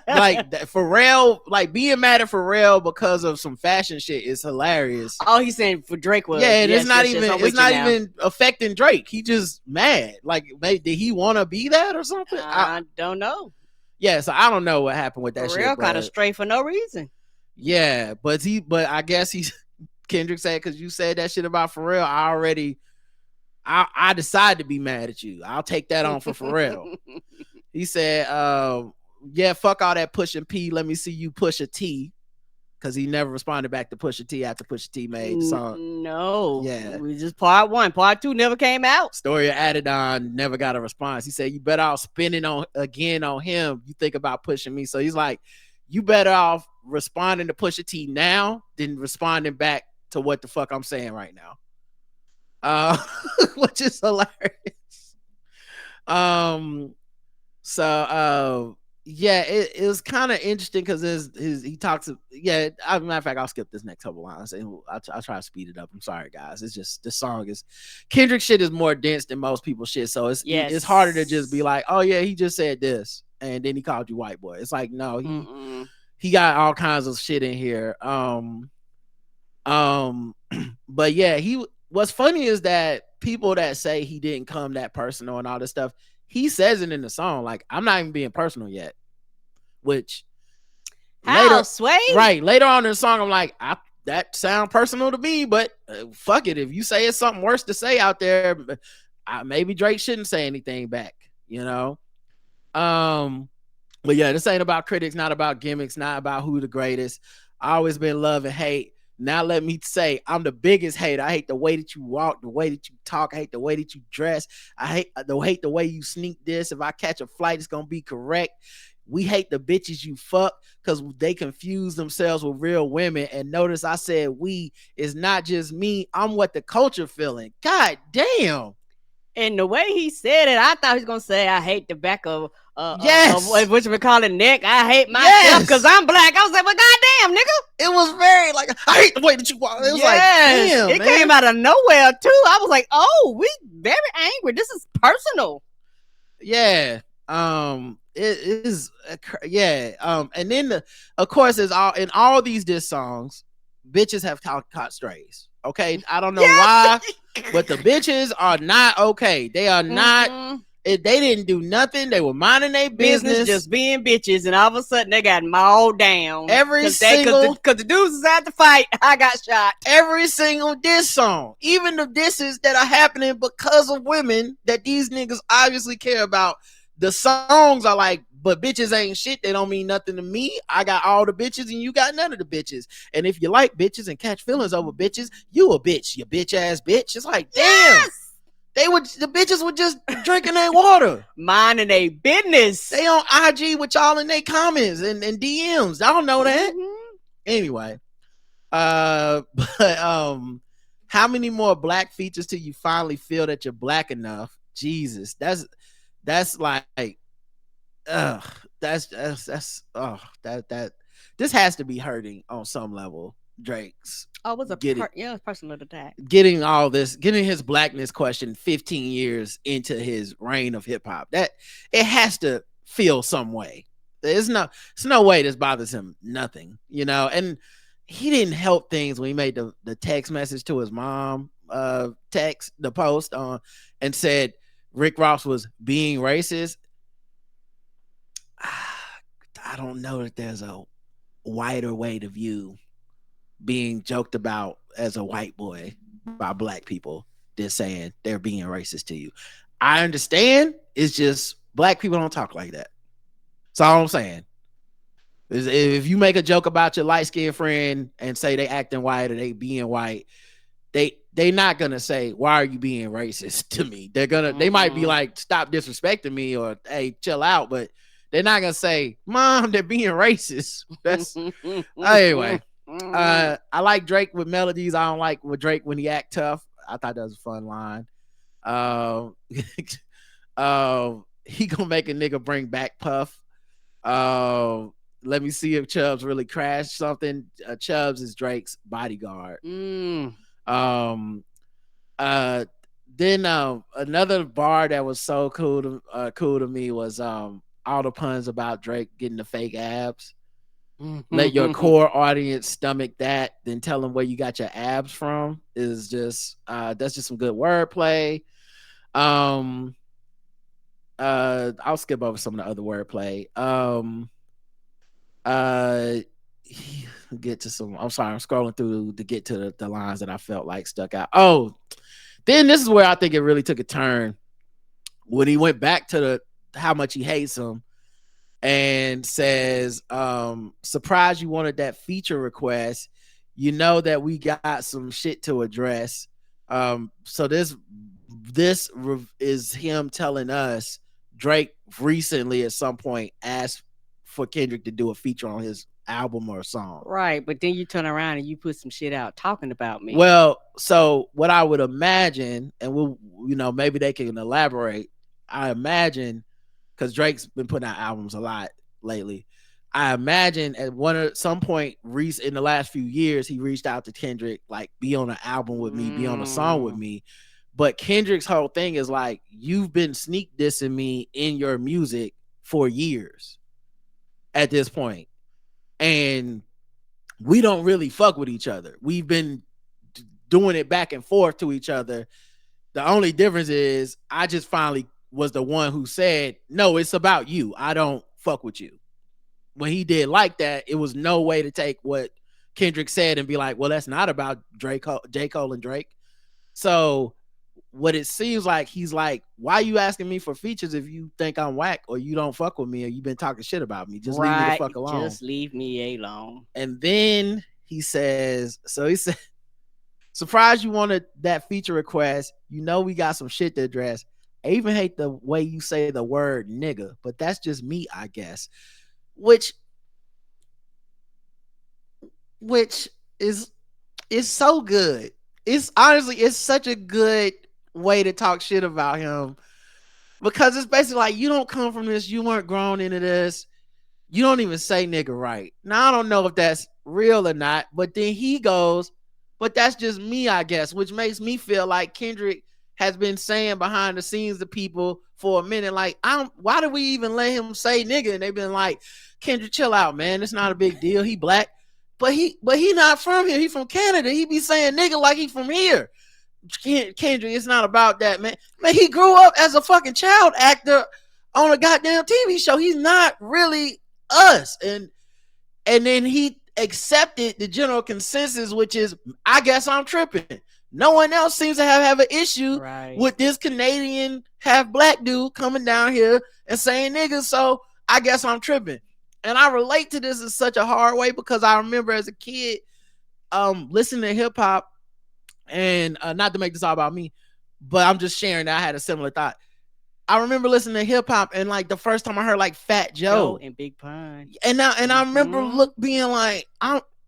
like Pharrell, like being mad at Pharrell because of some fashion shit is hilarious. Oh, he's saying for Drake was. Yeah, it's not even affecting Drake. He just mad. Like, did he want to be that or something? I don't know. Yeah, so I don't know what happened with that shit. Pharrell kind of straight for no reason. Yeah, but I guess he's Kendrick said, because you said that shit about Pharrell, I decided to be mad at you. I'll take that on for Pharrell. He said, yeah, fuck all that pushing P. Let me see you push a T. Because he never responded back to Pusha T after Pusha T made the song. No. Yeah. We just part 1. Part 2 never came out. Story of Adidon never got a response. He said, you better off spinning on him. You think about pushing me. So he's like, you better off responding to Pusha T now than responding back to what the fuck I'm saying right now. Which is hilarious. Yeah, it was kind of interesting because he talks. Yeah, as a matter of fact, I'll skip this next couple lines and I'll try to speed it up. I'm sorry, guys. It's just the song is Kendrick shit is more dense than most people's shit, so it's harder to just be like, oh yeah, he just said this and then he called you white boy. It's like no, he got all kinds of shit in here. But yeah, what's funny is that people that say he didn't come that personal and all this stuff. He says it in the song, like, I'm not even being personal yet. Which later, Sway? Right. Later on in the song, I'm like, that sound personal to me, but fuck it. If you say it's something worse to say out there, maybe Drake shouldn't say anything back, you know? But yeah, this ain't about critics, not about gimmicks, not about who the greatest. I always been love and hate. Now let me say, I'm the biggest hater. I hate the way that you walk, the way that you talk. I hate the way that you dress. I hate the way you sneak this. If I catch a flight, it's going to be correct. We hate the bitches you fuck because they confuse themselves with real women. And notice I said we is not just me. I'm what the culture feeling. God damn. And the way he said it, I thought he was going to say, I hate the back of what we call it, neck. I hate myself because I'm black. I was like, well, goddamn, nigga. It was very like, I hate the way that you walk. It was like, damn, it came out of nowhere too. I was like, oh, we very angry. This is personal. Yeah. It is. Yeah. And then of course, is in all these diss songs, bitches have caught strays. Okay, I don't know why, but the bitches are not okay. They are not. They didn't do nothing. They were minding their business, just being bitches, and all of a sudden they got mauled down. Because the dudes was at the fight. I got shot. Every single diss song, even the disses that are happening because of women that these niggas obviously care about. The songs are like, but bitches ain't shit. They don't mean nothing to me. I got all the bitches and you got none of the bitches. And if you like bitches and catch feelings over bitches, you a bitch. You bitch ass bitch. It's like, damn. The bitches were just drinking their water. Minding their business. They on IG with y'all in their comments and DMs. Y'all know that. Anyway. But how many more black features till you finally feel that you're black enough? Jesus. That's like, this has to be hurting on some level. Drake's. Oh, it was a personal attack. Getting all this, getting his blackness questioned 15 years into his reign of hip hop. That it has to feel some way. There's no way this bothers him. Nothing, you know. And he didn't help things when he made the text message to his mom, the post on and said Rick Ross was being racist. I don't know that there's a wider way to view being joked about as a white boy by black people than saying they're being racist to you. I understand. It's just black people don't talk like that. That's all I'm saying. If you make a joke about your light-skinned friend and say they acting white or they being white, they not gonna say, why are you being racist to me? They might be like, stop disrespecting me or hey, chill out, but they're not gonna say, mom, they're being racist. That's anyway. I like Drake with melodies. I don't like with Drake when he act tough. I thought that was a fun line. He gonna make a nigga bring back Puff. Let me see if Chubbs really crashed something. Chubbs is Drake's bodyguard. Then another bar that was so cool to me was all the puns about Drake getting the fake abs. Let your core audience stomach that, then tell them where you got your abs from. Is just that's just some good wordplay. I'll skip over some of the other wordplay. get to some. I'm sorry, I'm scrolling through to get to the lines that I felt like stuck out. Oh, then this is where I think it really took a turn when he went back to the how much he hates him and says, surprised you wanted that feature request. You know that we got some shit to address. So this is him telling us Drake recently at some point asked for Kendrick to do a feature on his album or song. Right, but then you turn around and you put some shit out talking about me. Well, so what I would imagine, and we'll, maybe they can elaborate. I imagine, because Drake's been putting out albums a lot lately. I imagine at some point in the last few years, he reached out to Kendrick, like, be on an album with me, be on a song with me. But Kendrick's whole thing is like, you've been sneak dissing me in your music for years at this point. And we don't really fuck with each other. We've been doing it back and forth to each other. The only difference is I just finally was the one who said, no, it's about you. I don't fuck with you. When he did like that, it was no way to take what Kendrick said and be like, well, that's not about J. Cole and Drake. So what it seems like, he's like, why are you asking me for features if you think I'm whack or you don't fuck with me or you've been talking shit about me? Just leave me the fuck alone. Just leave me alone. And then he said, surprised you wanted that feature request. You know we got some shit to address. I even hate the way you say the word nigga, but that's just me, I guess. Which is so good. It's honestly, it's such a good way to talk shit about him, because it's basically like, you don't come from this, you weren't grown into this, you don't even say nigga right. Now I don't know if that's real or not, but then he goes, but that's just me, I guess, which makes me feel like Kendrick has been saying behind the scenes to people for a minute, like, why do we even let him say nigga? And they've been like, Kendrick, chill out, man. It's not a big deal. He black, but he not from here. He from Canada. He be saying nigga like he from here. Kendrick, it's not about that, man. Man, he grew up as a fucking child actor on a goddamn TV show. He's not really us. And then he accepted the general consensus, which is, I guess I'm tripping. No one else seems to have an issue with this Canadian half black dude coming down here and saying niggas. So I guess I'm tripping. And I relate to this in such a hard way, because I remember as a kid listening to hip hop, and not to make this all about me, but I'm just sharing that I had a similar thought. I remember listening to hip hop, and like the first time I heard like Fat Joe and Big Pun, and I remember being like,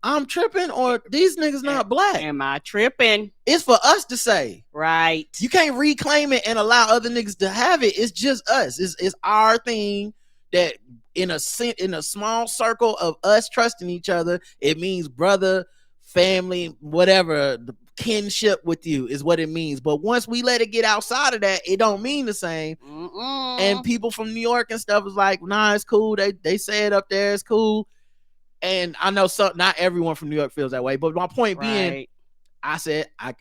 I'm tripping, or these niggas not black. Am I tripping? It's for us to say. Right. You can't reclaim it and allow other niggas to have it. It's just us. It's our thing that in a small circle of us trusting each other, it means brother, family, whatever, the kinship with you is what it means. But once we let it get outside of that, it don't mean the same. And people from New York and stuff is like, nah, it's cool. They say it up there, it's cool. And I know not everyone from New York feels that way, but my point being, I said, I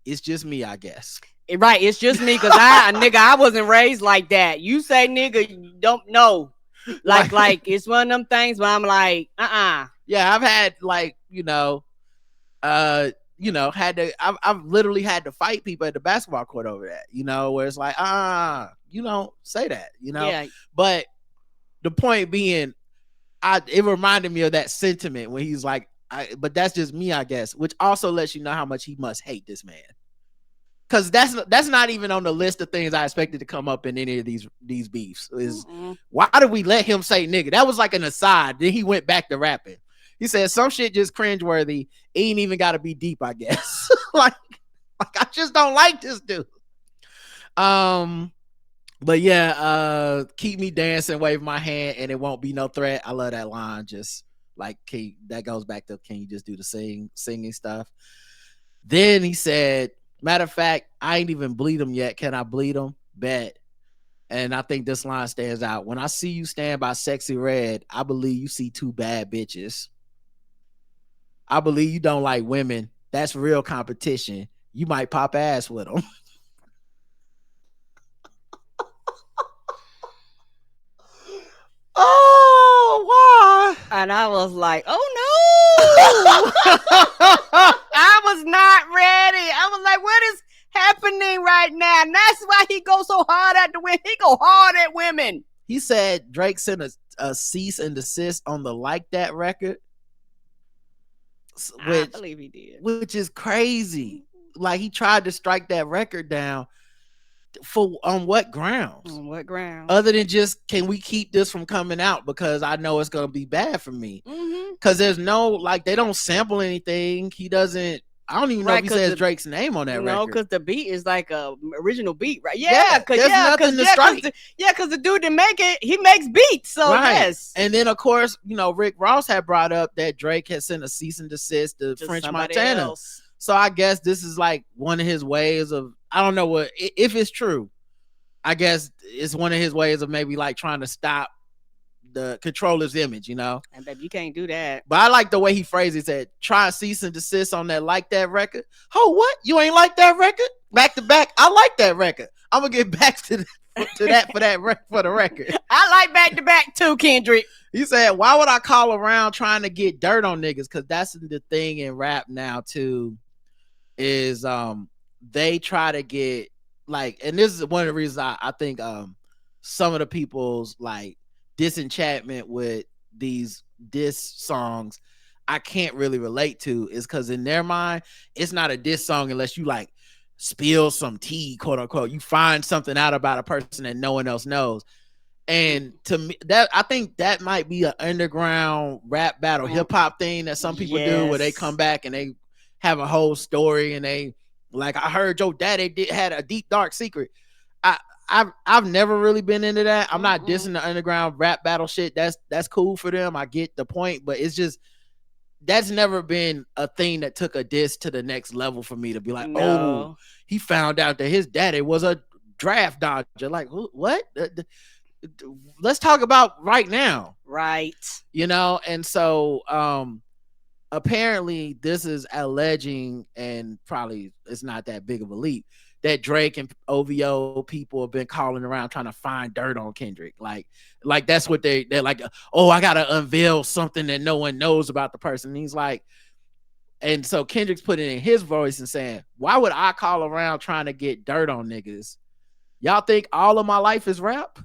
it's just me, I guess. Right, it's just me, because I wasn't raised like that. You say nigga, you don't know. Like it's one of them things where I'm like, Yeah, I've had like, I've literally had to fight people at the basketball court over that, where it's like, you don't say that, Yeah. But the point being, it reminded me of that sentiment when he's like, but that's just me, I guess, which also lets you know how much he must hate this man. Because that's not even on the list of things I expected to come up in any of these beefs. Is why did we let him say nigga? That was like an aside. Then he went back to rapping. He said some shit just cringeworthy. Ain't even got to be deep, I guess. like I just don't like this dude. But yeah, keep me dancing, wave my hand, and it won't be no threat. I love that line. Just like, that goes back to, can you just do the singing stuff? Then he said, matter of fact, I ain't even bleed him yet. Can I bleed him? Bet. And I think this line stands out. When I see you stand by Sexy Red, I believe you see two bad bitches. I believe you don't like women. That's real competition. You might pop ass with them. Oh, why? And I was like, oh I was not ready. I was like, what is happening right now? And that's why he goes so hard at the women. He go hard at women. He said Drake sent a cease and desist on the Like That record. I believe he did. Which is crazy. Like, he tried to strike that record down on what grounds? On what grounds? Other than just, can we keep this from coming out because I know it's gonna be bad for me. Because there's no, like, they don't sample anything. He doesn't. I don't even know if he says Drake's name on that record. No, because the beat is like a original beat, right? Yeah, because nothing to strike. Because the dude that make it, he makes beats. So yes. And then of course, Rick Ross had brought up that Drake had sent a cease and desist to French Montana. Else. So I guess this is like one of his ways of, I don't know what, if it's true, I guess it's one of his ways of maybe like trying to stop the controller's image, And baby, you can't do that. But I like the way he phrased it. Said, try and cease and desist on that Like That record. Oh, what? You ain't like that record? Back to back. I like that record. I'm gonna get back to that for the record. I like back to back too, Kendrick. He said, why would I call around trying to get dirt on niggas? Because that's the thing in rap now too. Is they try to get like, and this is one of the reasons I think some of the people's like disenchantment with these diss songs I can't really relate to is because in their mind it's not a diss song unless you like spill some tea, quote unquote. You find something out about a person that no one else knows. And to me, that I think that might be an underground rap battle hip hop thing that some people do, where they come back and they have a whole story and they like, I heard your daddy had a deep dark secret. I've never really been into that. I'm not dissing the underground rap battle shit. That's cool for them. I get the point, but it's just, that's never been a thing that took a diss to the next level for me to be like, oh, he found out that his daddy was a draft dodger. Like, what? Let's talk about right now. Right. And so apparently this is alleging, and probably it's not that big of a leap, that Drake and OVO people have been calling around trying to find dirt on Kendrick. Like that's what they're like, oh, I gotta unveil something that no one knows about the person. And he's like, and so Kendrick's putting in his voice and saying, why would I call around trying to get dirt on niggas? Y'all think all of my life is rap?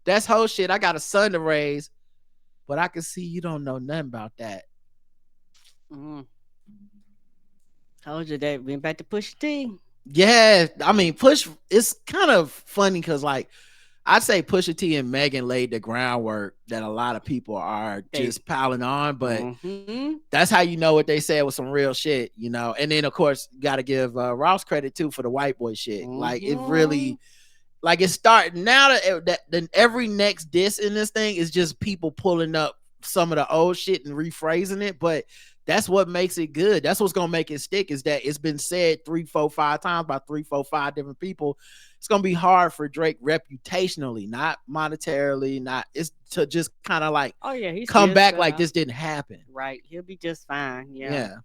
That's whole shit. I got a son to raise, but I can see you don't know nothing about that. Told you that. Went back to Pusha T. Yeah, I mean, Push, it's kind of funny because, like, I'd say Pusha T and Megan laid the groundwork that a lot of people are just piling on, but that's how you know what they said was some real shit, And then, of course, you got to give Ross credit, too, for the white boy shit. Like, it really, like, it's starting now that every next diss in this thing is just people pulling up some of the old shit and rephrasing it, but that's what makes it good. That's what's gonna make it stick, is that it's been said 3, 4, 5 times by 3, 4, 5 different people. It's gonna be hard for Drake reputationally, not monetarily, not, it's to just kind of like come back like this didn't happen. Right. He'll be just fine. Yeah.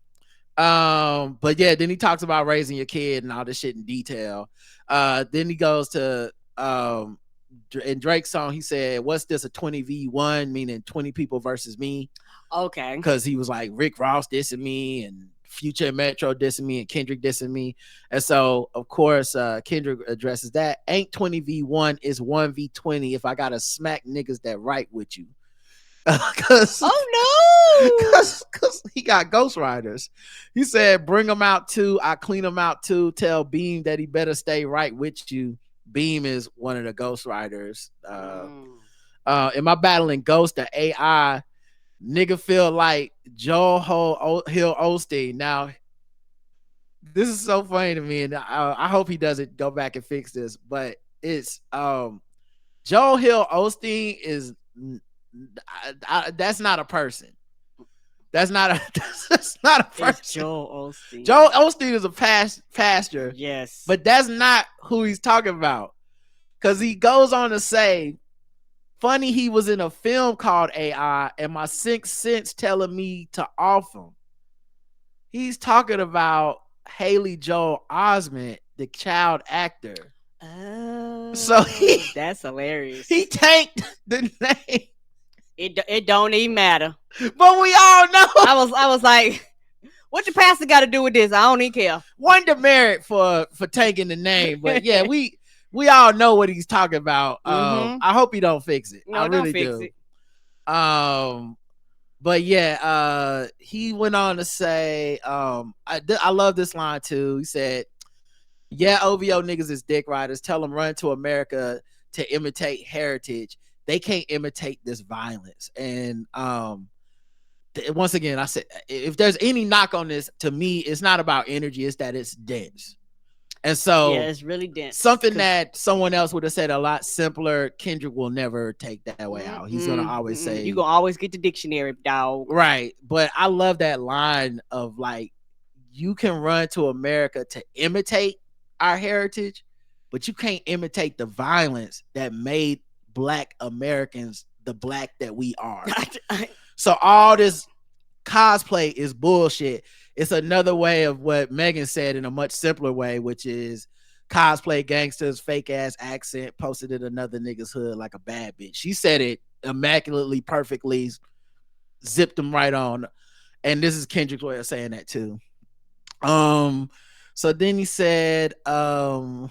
But yeah, then he talks about raising your kid and all this shit in detail. Then he goes to in Drake's song, he said, what's this, a 20v1, meaning 20 people versus me? Okay. Because he was like, Rick Ross dissing me and Future and Metro dissing me and Kendrick dissing me. And so, of course, Kendrick addresses that. Ain't 20v1, is 1v20 if I got to smack niggas that write with you. Because he got ghostwriters. He said, bring them out too. I clean them out too. Tell Beam that he better stay right with you. Beam is one of the ghostwriters. Am I battling Ghost, the AI? Nigga feel like Joel Hill Osteen. Now, this is so funny to me, and I hope he doesn't go back and fix this, but it's Joel Hill Osteen is that's not a person. That's not a person. It's Joel Osteen. Joel Osteen is a pastor. Yes. But that's not who he's talking about. Because he goes on to say, funny, he was in a film called AI and my sixth sense telling me to off him. He's talking about Haley Joel Osment, the child actor. Oh, so that's hilarious. He tanked the name. It don't even matter. But we all know. I was like, what the pastor got to do with this? I don't even care. One demerit for taking the name, but yeah, we all know what he's talking about. I hope he don't fix it. No, I really don't fix do. it. But yeah, he went on to say, I love this line too. He said, "Yeah, OVO niggas is dick riders. Tell them run to America to imitate heritage. They can't imitate this violence." And once again, I said, if there's any knock on this, to me, it's not about energy; it's that it's dense. And so, yeah, it's really dense. Something that someone else would have said a lot simpler. Kendrick will never take that way out. He's gonna always say, "You gonna always get the dictionary, dog." Right. But I love that line of like, you can run to America to imitate our heritage, but you can't imitate the violence that made Black Americans the Black that we are. So all this cosplay is bullshit. It's another way of what Megan said in a much simpler way, which is cosplay gangsters, fake ass accent, posted in another nigga's hood like a bad bitch. She said it immaculately, perfectly, zipped them right on. And this is Kendrick's way of saying that too. So then he said, don't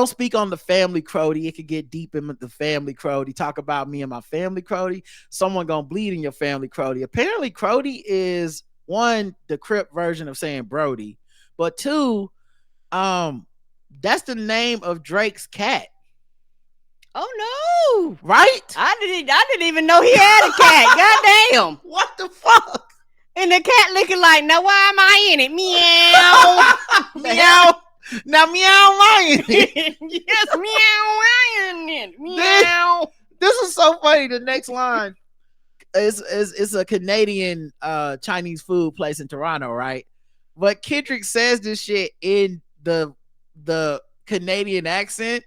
speak on the family, Crody. It could get deep in the family, Crody. Talk about me and my family, Crody. Someone gonna bleed in your family, Crody. Apparently, Crody is one, the Crip version of saying Brody, but two, that's the name of Drake's cat. Oh no! Right? I didn't even know he had a cat. Goddamn! What the fuck? And the cat looking like, now why am I in it? Meow. Meow. Now meow lion. Yes, meow lion. Meow. This is so funny. The next line is a Canadian Chinese food place in Toronto, right? But Kendrick says this shit in the Canadian accent.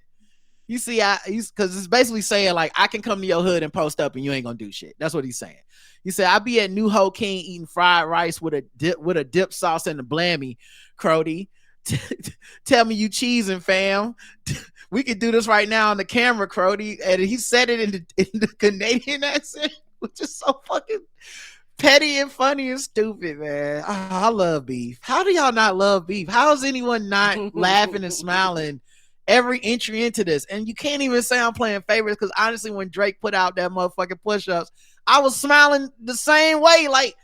You see, because it's basically saying like, I can come to your hood and post up and you ain't gonna do shit. That's what he's saying. He said, I be at New Ho King eating fried rice with a dip sauce and a blammy, Crody. Tell me you cheesing, fam. We could do this right now on the camera, Crody. And he said it in the Canadian accent, which is so fucking petty and funny and stupid, man. I love beef. How do y'all not love beef? How is anyone not laughing and smiling every entry into this? And you can't even say I'm playing favorites, because honestly, when Drake put out that motherfucking push-ups, I was smiling the same way. Like,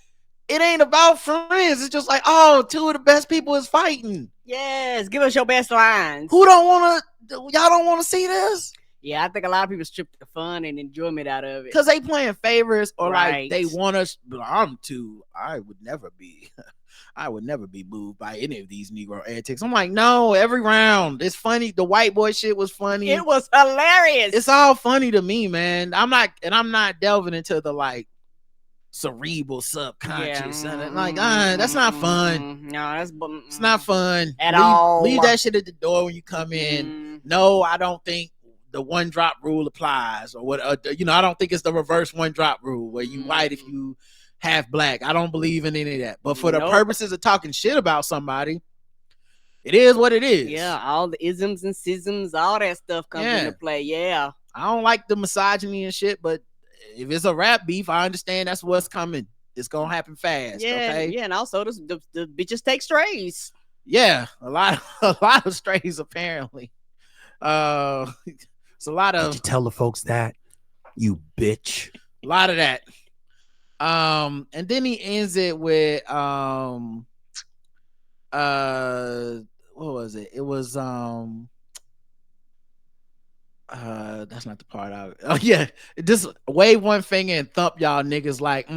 it ain't about friends. It's just like, oh, two of the best people is fighting. Yes, give us your best lines. Y'all don't want to see this? Yeah, I think a lot of people strip the fun and enjoyment out of it. Because they playing favorites, or Right. like they want us. I would never be moved by any of these Negro antics. I'm like, no, every round it's funny. The white boy shit was funny. It was hilarious. It's all funny to me, man. I'm not delving into the like cerebral subconscious. And like, that's not fun. No, it's not fun at all. Leave that shit at the door when you come in. No, I don't think the one drop rule applies, or what. I don't think it's the reverse one drop rule where you white if you half Black. I don't believe in any of that. But for the purposes of talking shit about somebody, it is what it is. Yeah, all the isms and schisms, all that stuff comes into play. Yeah, I don't like the misogyny and shit, but if it's a rap beef, I understand that's what's coming. It's gonna happen fast. Yeah, okay? Yeah, and also the bitches take strays. Yeah, a lot of strays apparently. It's a lot of. Did you tell the folks that, you bitch? A lot of that. And then he ends it with what was it? It was that's not the part just wave one finger and thump y'all niggas like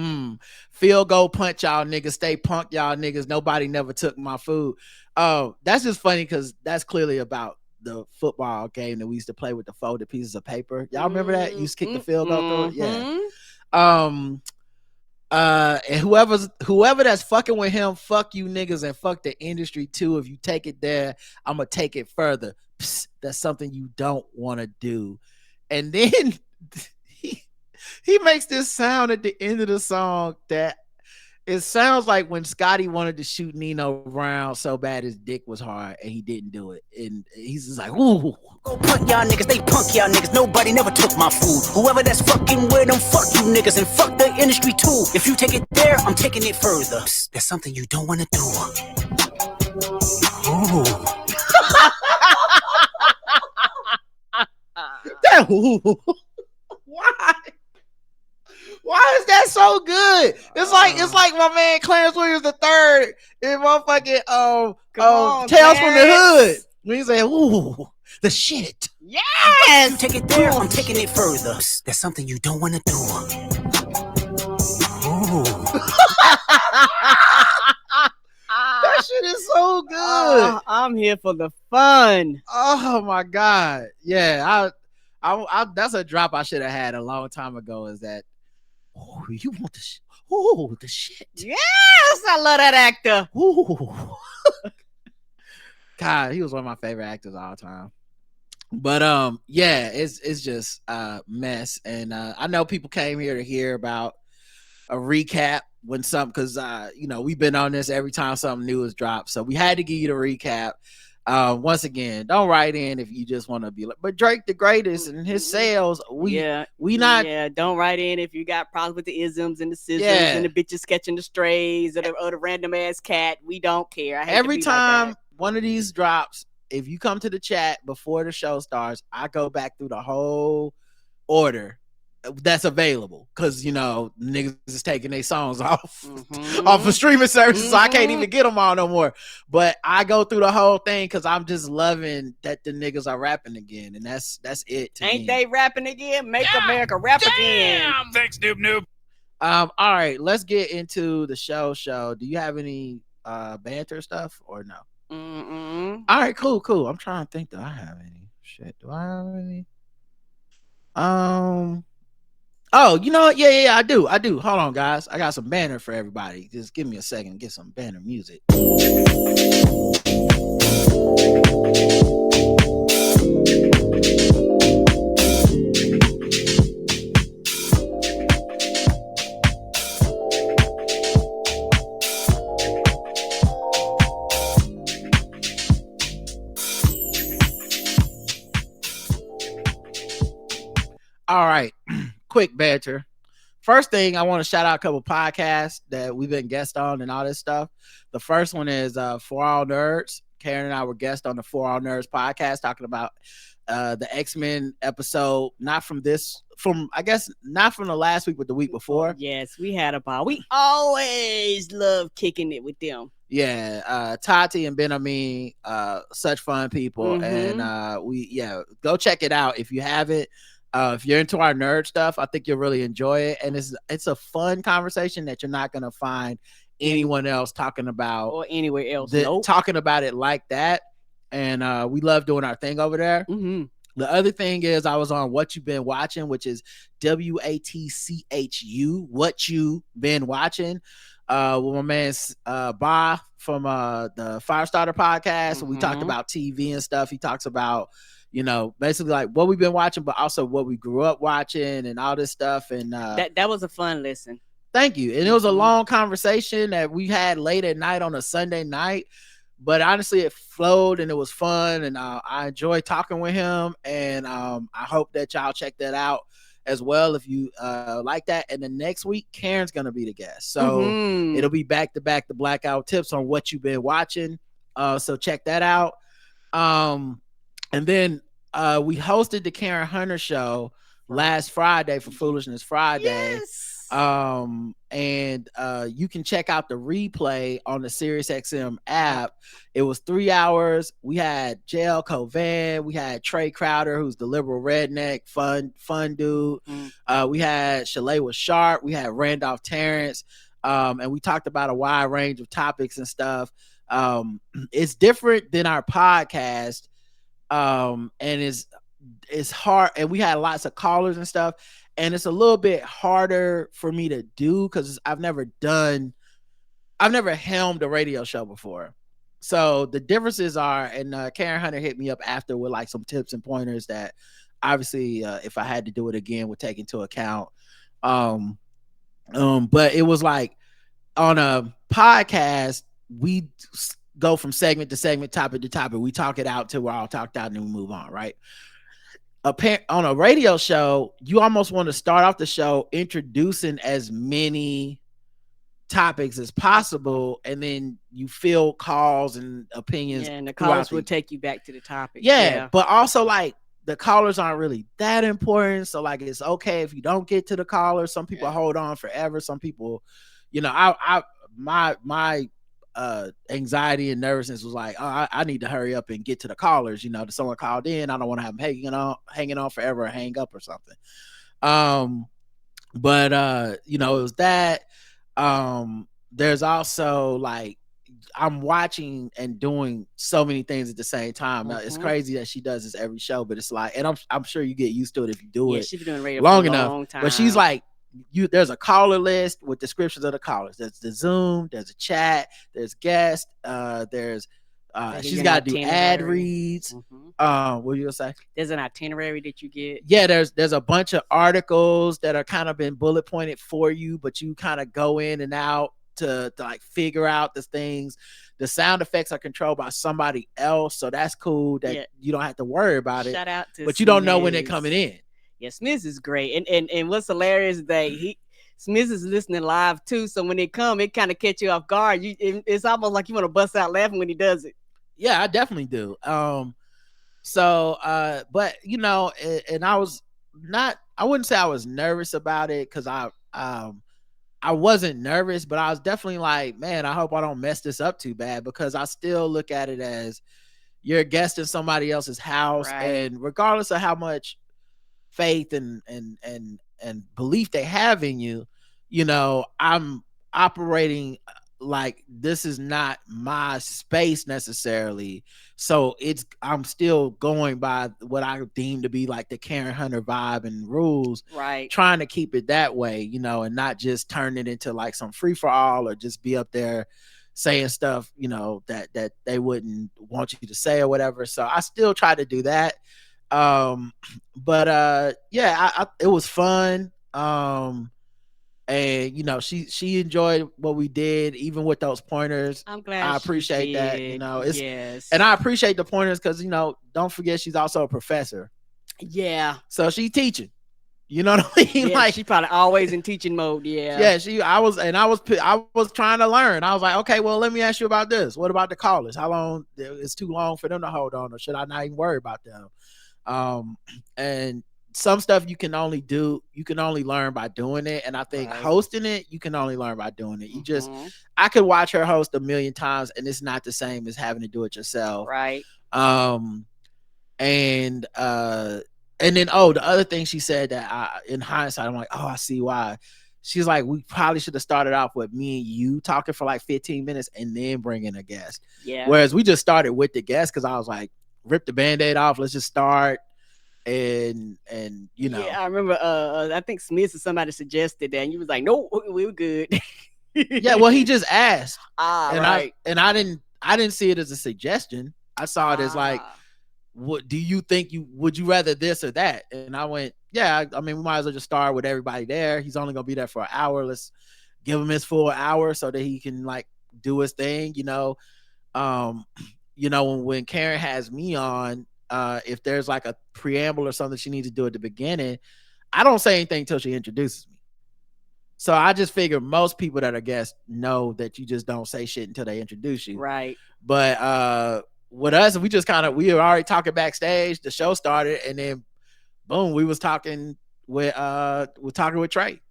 field goal punch y'all niggas, stay punk y'all niggas, nobody never took my food. That's just funny because that's clearly about the football game that we used to play with the folded pieces of paper. Y'all remember that? You used to kick the field goal through it? Yeah. And whoever that's fucking with him, fuck you niggas and fuck the industry too. If you take it there, I'm gonna take it further. Psst, that's something you don't want to do. And then he makes this sound at the end of the song that It sounds like when Scotty wanted to shoot Nino Brown so bad his dick was hard and he didn't do it. And he's just like, ooh. Go punk y'all niggas, they punk y'all niggas. Nobody never took my food. Whoever that's fucking with them, fuck you niggas and fuck the industry too. If you take it there, I'm taking it further. Psst, there's something you don't wanna do. Ooh. Why? Why is that so good? It's like my man Clarence Williams III in motherfucking Tales from the Hood. When he say, ooh, the shit. Yes. You take it there, I'm taking it further. Psst, there's something you don't want to do. Ooh. That shit is so good. I'm here for the fun. Oh my God. Yeah, I that's a drop I should have had a long time ago. Is that, oh, you want the shit? Yes, I love that actor. Ooh. God, he was one of my favorite actors of all time. But yeah, it's just mess. And I know people came here to hear about a recap when because you know, we've been on this every time something new is dropped, so we had to give you the recap. Once again, don't write in if you just want to be like, but Drake the greatest and his sales. Don't write in if you got problems with the isms and the scissors and the bitches sketching the strays or the random ass cat. We don't care. Every time one of these drops, if you come to the chat before the show starts, I go back through the whole order that's available, because you know niggas is taking their songs off of streaming services, so I can't even get them all no more. But I go through the whole thing because I'm just loving that the niggas are rapping again, and that's it. Ain't they rapping again? Make America rap again. Thanks, noob. All right, let's get into the show. Do you have any banter stuff or no? All right, cool. I'm trying to think. Do I have any shit? Do I have any? Oh, you know what? Yeah, I do. Hold on, guys. I got some banner for everybody. Just give me a second. Get some banner music. All right. Quick banter. First thing, I want to shout out a couple podcasts that we've been guest on and all this stuff. The first one is For All Nerds. Karen and I were guests on the For All Nerds podcast talking about the X-Men episode, not from the last week, but the week before. Yes, we had a ball. We always love kicking it with them. Yeah, Tati and Ben Amin, such fun people. And go check it out if you haven't. If you're into our nerd stuff, I think you'll really enjoy it. And it's a fun conversation that you're not going to find anyone else talking about. Or anywhere else. Talking about it like that. And we love doing our thing over there. Mm-hmm. The other thing is I was on What You've Been Watching, which is WATCHU, What You Been Watching. With my man Ba from the Firestarter podcast. We talked about TV and stuff. He talks about, you know, basically like what we've been watching, but also what we grew up watching and all this stuff. And that was a fun listen. Thank you. And it was a long conversation that we had late at night on a Sunday night, but honestly it flowed and it was fun. And I enjoyed talking with him. And I hope that y'all check that out as well if you like that. And the next week Karen's gonna be the guest, so it'll be back to back the blackout tips on what you've been watching. So check that out. And then we hosted the Karen Hunter show last Friday for Foolishness Friday. Yes. And you can check out the replay on the SiriusXM app. It was 3 hours. We had JL Covan, we had Trey Crowder, who's the liberal redneck, fun dude. We had Shalewa Sharp, we had Randolph Terrence, and we talked about a wide range of topics and stuff. It's different than our podcast. And it's hard, and we had lots of callers and stuff, and it's a little bit harder for me to do because I've never helmed a radio show before. So the differences are, and Karen Hunter hit me up after with like some tips and pointers that obviously if I had to do it again would take into account. But it was like on a podcast, we go from segment to segment, topic to topic. We talk it out till we're all talked out and then we move on, right? On a radio show, you almost want to start off the show introducing as many topics as possible, and then you fill calls and opinions. Yeah, and the callers will take you back to the topic. Yeah, but also like the callers aren't really that important, so like it's okay if you don't get to the caller. Some people hold on forever. Some people, my anxiety and nervousness was like, oh, I need to hurry up and get to the callers. Someone called in, I don't want to have them hanging on forever or hang up or something. But it was that. There's also like I'm watching and doing so many things at the same time. Now, it's crazy that she does this every show, but it's like, and I'm sure you get used to it if you do it. She's been doing radio long for a enough. long time. But she's like, there's a caller list with descriptions of the callers. There's the Zoom, there's a chat, there's guests, there's she's got to do ad reads. What were you gonna say? There's an itinerary that you get. Yeah, there's a bunch of articles that are kind of been bullet pointed for you, but you kind of go in and out to like figure out the things. The sound effects are controlled by somebody else, so that's cool that you don't have to worry about it. Shout out to but you don't know when they're coming in. Yeah, Smith is great, and what's hilarious is that Smith is listening live too. So when they come, it kind of catch you off guard. It's almost like you want to bust out laughing when he does it. Yeah, I definitely do. But and I was not. I wouldn't say I was nervous about it because I wasn't nervous, but I was definitely like, man, I hope I don't mess this up too bad, because I still look at it as you're a guest in somebody else's house, and regardless of how much faith and belief they have in you, I'm operating like this is not my space necessarily. So I'm still going by what I deem to be like the Karen Hunter vibe and rules, trying to keep it that way, and not just turn it into like some free for all or just be up there saying stuff, that they wouldn't want you to say or whatever. So I still try to do that. But it was fun. And she enjoyed what we did, even with those pointers. I'm glad. I appreciate that. Yes. And I appreciate the pointers because don't forget she's also a professor. Yeah. So she's teaching. You know what I mean? Yeah, like she probably always in teaching mode. Yeah. Yeah. I was trying to learn. I was like, okay, well, let me ask you about this. What about the callers? How long? It's too long for them to hold on, or should I not even worry about them? And some stuff you can only learn by doing it. And I think hosting it, you can only learn by doing it. I could watch her host a million times and it's not the same as having to do it yourself. Right. And then, the other thing she said that in hindsight, I'm like, oh, I see why. She's like, we probably should have started off with me and you talking for like 15 minutes and then bring in a guest. Yeah. Whereas we just started with the guest because I was like, rip the Band-Aid off. Let's just start. And yeah, I remember I think Smith or somebody suggested that and you was like, no, we were good. Yeah, well, he just asked. Right. I didn't see it as a suggestion. I saw it as like, what do you think would you rather this or that? And I went, yeah, I mean, we might as well just start with everybody there. He's only gonna be there for an hour. Let's give him his full hour so that he can like do his thing, when Karen has me on, if there's like a preamble or something she needs to do at the beginning, I don't say anything until she introduces me. So I just figure most people that are guests know that you just don't say shit until they introduce you. Right. But with us, we were already talking backstage. The show started, and then boom, we was talking with Trey.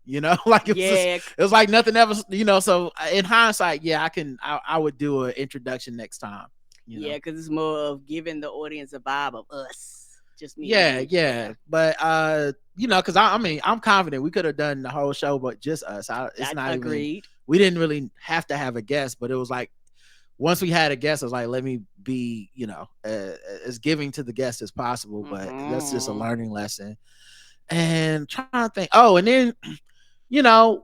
Like it was like nothing ever. So in hindsight, yeah, I would do an introduction next time. Yeah, because it's more of giving the audience a vibe of us. Just me. Yeah. But because I'm confident we could have done the whole show, but just us. It's not agreed. We didn't really have to have a guest, but it was like once we had a guest, I was like, let me be, as giving to the guest as possible. But that's just a learning lesson. And trying to think. Oh, and then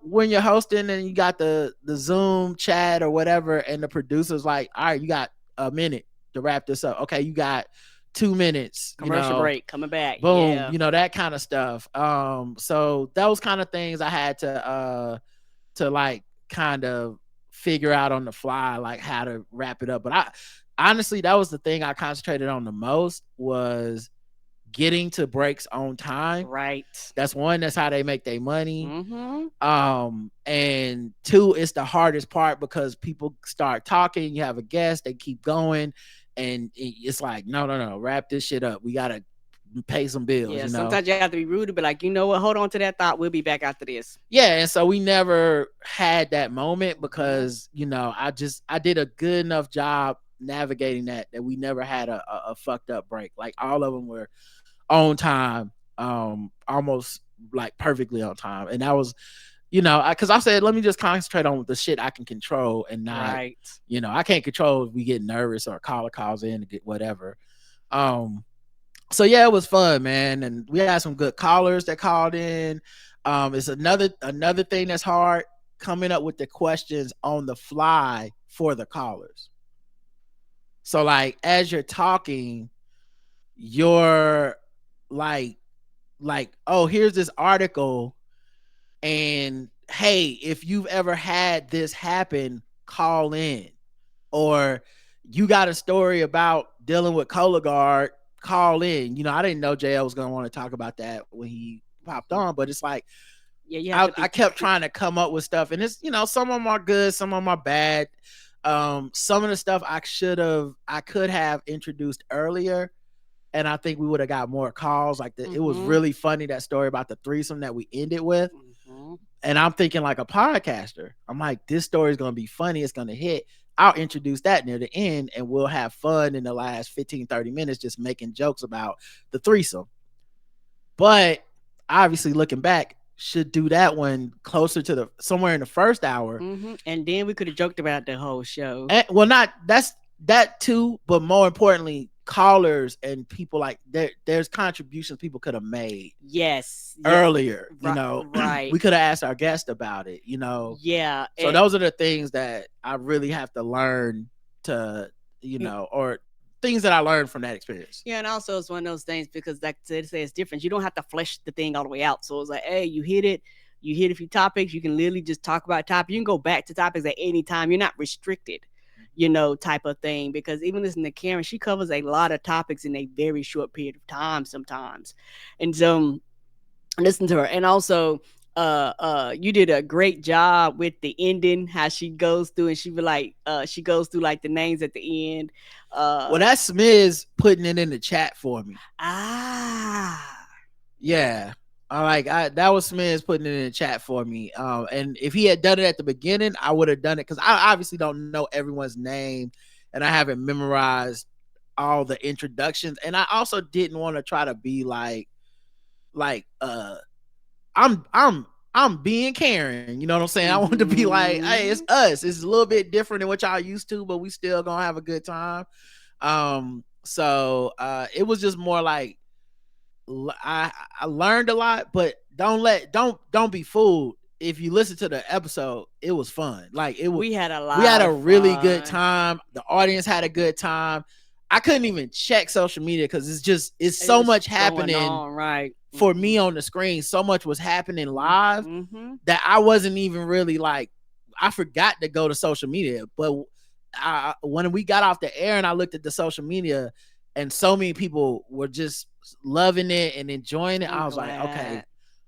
when you're hosting and you got the Zoom chat or whatever, and the producer's like, all right, you got a minute to wrap this up. Okay, you got 2 minutes. Commercial break coming back. Boom, that kind of stuff. So those kind of things I had to like kind of figure out on the fly like how to wrap it up. But I honestly, that was the thing I concentrated on the most, was getting to breaks on time. Right. That's one, that's how they make their money. Mm-hmm. And two, it's the hardest part because people start talking, you have a guest, they keep going, and it's like, no, wrap this shit up. We gotta pay some bills. Yeah, you know, sometimes you have to be rude, but like, you know what? Hold on to that thought. We'll be back after this. yeah. And so we never had that moment Mm-hmm. because I did a good enough job navigating that we never had a fucked up break. Like all of them were on time, almost like perfectly on time. And that was, because I said, let me just concentrate on the shit I can control and not, Right. I can't control if we get nervous or a caller calls in to get whatever. So yeah, it was fun, man. And we had some good callers that called in. It's another thing that's hard, coming up with the questions on the fly for the callers. So like, as you're talking, you're like, oh, here's this article, and hey, if you've ever had this happen, call in. Or you got a story about dealing with Cologuard, call in. I didn't know JL was going to want to talk about that when he popped on, but it's like, Yeah, I kept trying to come up with stuff, and it's, some of them are good, some of them are bad. Some of the stuff I could have introduced earlier, and I think we would have got more calls. Like it was really funny, that story about the threesome that we ended with. And I'm thinking like a podcaster. I'm like, this story is going to be funny. It's going to hit. I'll introduce that near the end, and we'll have fun in the last 15, 30 minutes just making jokes about the threesome. But obviously, looking back, should do that one closer to somewhere in the first hour. And then we could have joked about the whole show. Well, not that too, but more importantly, callers and people, like there's contributions people could have made. Yes. Earlier, right. We could have asked our guest about it, Yeah. So those are the things that I really have to learn to, or things that I learned from that experience. Yeah, and also it's one of those things because, like they say, it's different. You don't have to flesh the thing all the way out. So it's like, hey, you hit a few topics. You can literally just talk about topics. You can go back to topics at any time. You're not restricted, type of thing. Because even listening to Karen, she covers a lot of topics in a very short period of time sometimes. And so listen to her. And also, you did a great job with the ending, how she goes through and she be like, she goes through like the names at the end. Well, that's Smiz putting it in the chat for me. Yeah. That was Smiz putting it in the chat for me. And if he had done it at the beginning, I would have done it, because I obviously don't know everyone's name and I haven't memorized all the introductions. And I also didn't want to try to be like I'm being Karen, you know what I'm saying? I wanted to be like, hey, it's us. It's a little bit different than what y'all used to, but we still gonna have a good time. So it was just more like, I learned a lot, but don't be fooled. If you listen to the episode, it was fun. Like we had a really good time. The audience had a good time. I couldn't even check social media because it's so much happening right for me on the screen. So much was happening live that I wasn't even really like, I forgot to go to social media. But when we got off the air and I looked at the social media and so many people were just loving it and enjoying it, I was like,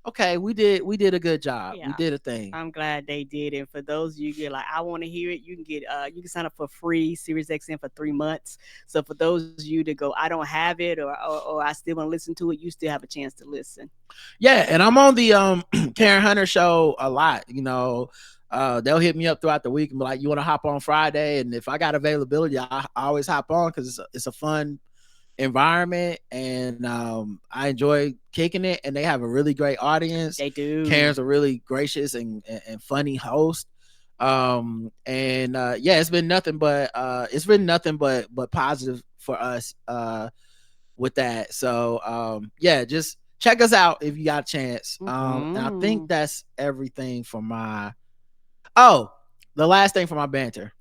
okay, we did a good job. Yeah. We did a thing. I'm glad they did. And for those of you get like, I want to hear it, you can sign up for free SiriusXM for 3 months. So for those of you to go, I don't have it, or I still want to listen to it, you still have a chance to listen. Yeah, and I'm on the Karen Hunter show a lot. They'll hit me up throughout the week and be like, you want to hop on Friday? And if I got availability, I always hop on because it's a fun environment, and I enjoy kicking it, and they have a really great audience. They do. Karen's a really gracious and funny host. It's been nothing but positive for us with that. So just check us out if you got a chance. And I think that's everything for my the last thing for my banter.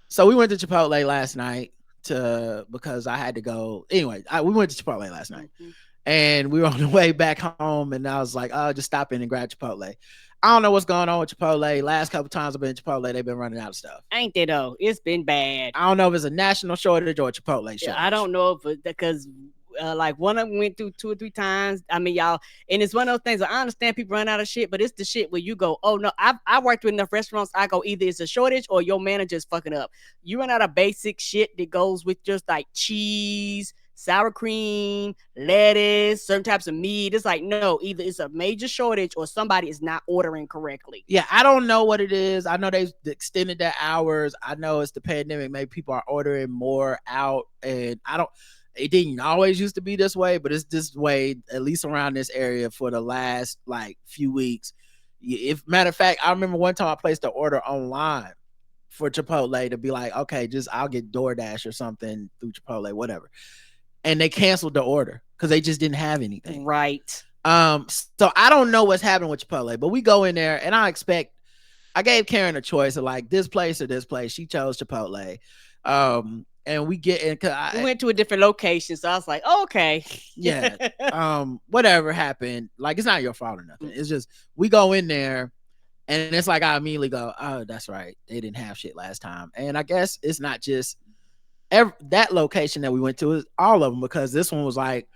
So we went to Chipotle last night because I had to go. Anyway, we went to Chipotle last night, and we were on the way back home, and I was like, oh, just stop in and grab Chipotle. I don't know what's going on with Chipotle. Last couple times I've been to Chipotle, they've been running out of stuff. Ain't they though? It's been bad. I don't know if it's a national shortage or a Chipotle shortage. I don't know if it, because like one of them went through 2 or 3 times. I mean, y'all, and it's one of those things. I understand people run out of shit, but it's the shit where you go, oh no, I worked with enough restaurants. I go, either it's a shortage or your manager's fucking up. You run out of basic shit that goes with just like cheese, sour cream, lettuce, certain types of meat. It's like, no, either it's a major shortage or somebody is not ordering correctly. Yeah, I don't know what it is. I know they've extended their hours. I know it's the pandemic. Maybe people are ordering more out, and it didn't always used to be this way, but it's this way, at least around this area, for the last like few weeks. If matter of fact, I remember one time I placed an order online for Chipotle to be like, okay, I'll get DoorDash or something through Chipotle, whatever. And they canceled the order because they just didn't have anything. Right. So I don't know what's happening with Chipotle, but we go in there and I gave Karen a choice of like this place or this place. She chose Chipotle. And we get in. We went to a different location, so I was like, oh, okay. Yeah. Whatever happened, like it's not your fault or nothing. It's just we go in there, and it's like I immediately go, oh, that's right, they didn't have shit last time. And I guess it's not just that location that we went to, is all of them, because this one was like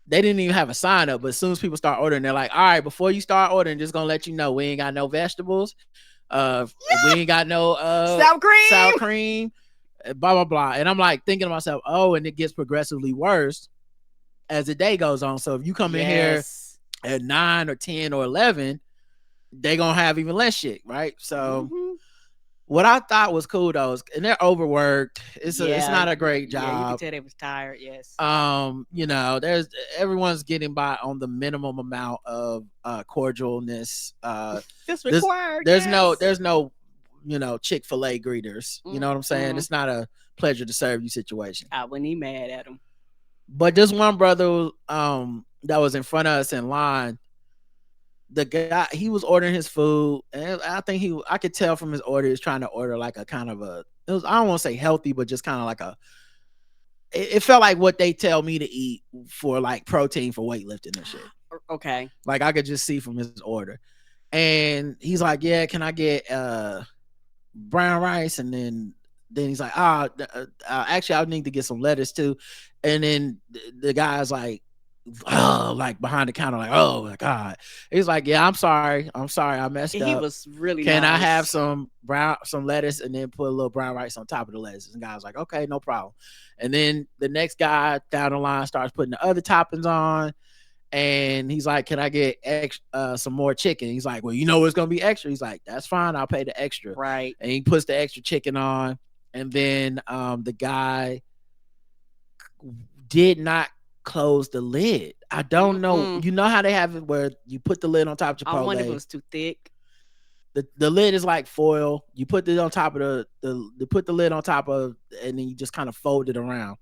they didn't even have a sign up. But as soon as people start ordering, they're like, all right, before you start ordering, just gonna let you know we ain't got no vegetables. We ain't got no sour cream. Blah blah blah. And I'm like thinking to myself, oh, and it gets progressively worse as the day goes on. So if you come in here at 9 or 10 or 11, they gonna have even less shit, right? So what I thought was cool though, and they're overworked. It's not a great job. Yeah, you can tell they was tired. Yes. You know, everyone's getting by on the minimum amount of cordialness. Just required. There's no Chick-fil-A greeters. You know what I'm saying? It's not a pleasure to serve you situation. I wouldn't be mad at him. But this one brother that was in front of us in line, the guy, he was ordering his food, and I think I could tell from his order he was trying to order like a kind of I don't want to say healthy, but just kind of like it felt like what they tell me to eat for like protein for weightlifting and shit. Okay. Like I could just see from his order. And he's like, yeah, can I get brown rice? And then he's like, actually I need to get some lettuce too. And then the guy's like, oh, like behind the counter, like, oh my God. He's like, yeah, I'm sorry, I messed up. He was really Can nice. I have some lettuce and then put a little brown rice on top of the lettuce? And the guy's like, okay, no problem. And then the next guy down the line starts putting the other toppings on. And he's like, can I get some more chicken? He's like, well, it's going to be extra. He's like, that's fine. I'll pay the extra. Right. And he puts the extra chicken on. And then the guy did not close the lid. I don't know. You know how they have it where you put the lid on top of Chipotle? I wonder if it was too thick. The lid is like foil. You put it on top of put the lid on top of, and then you just kind of fold it around.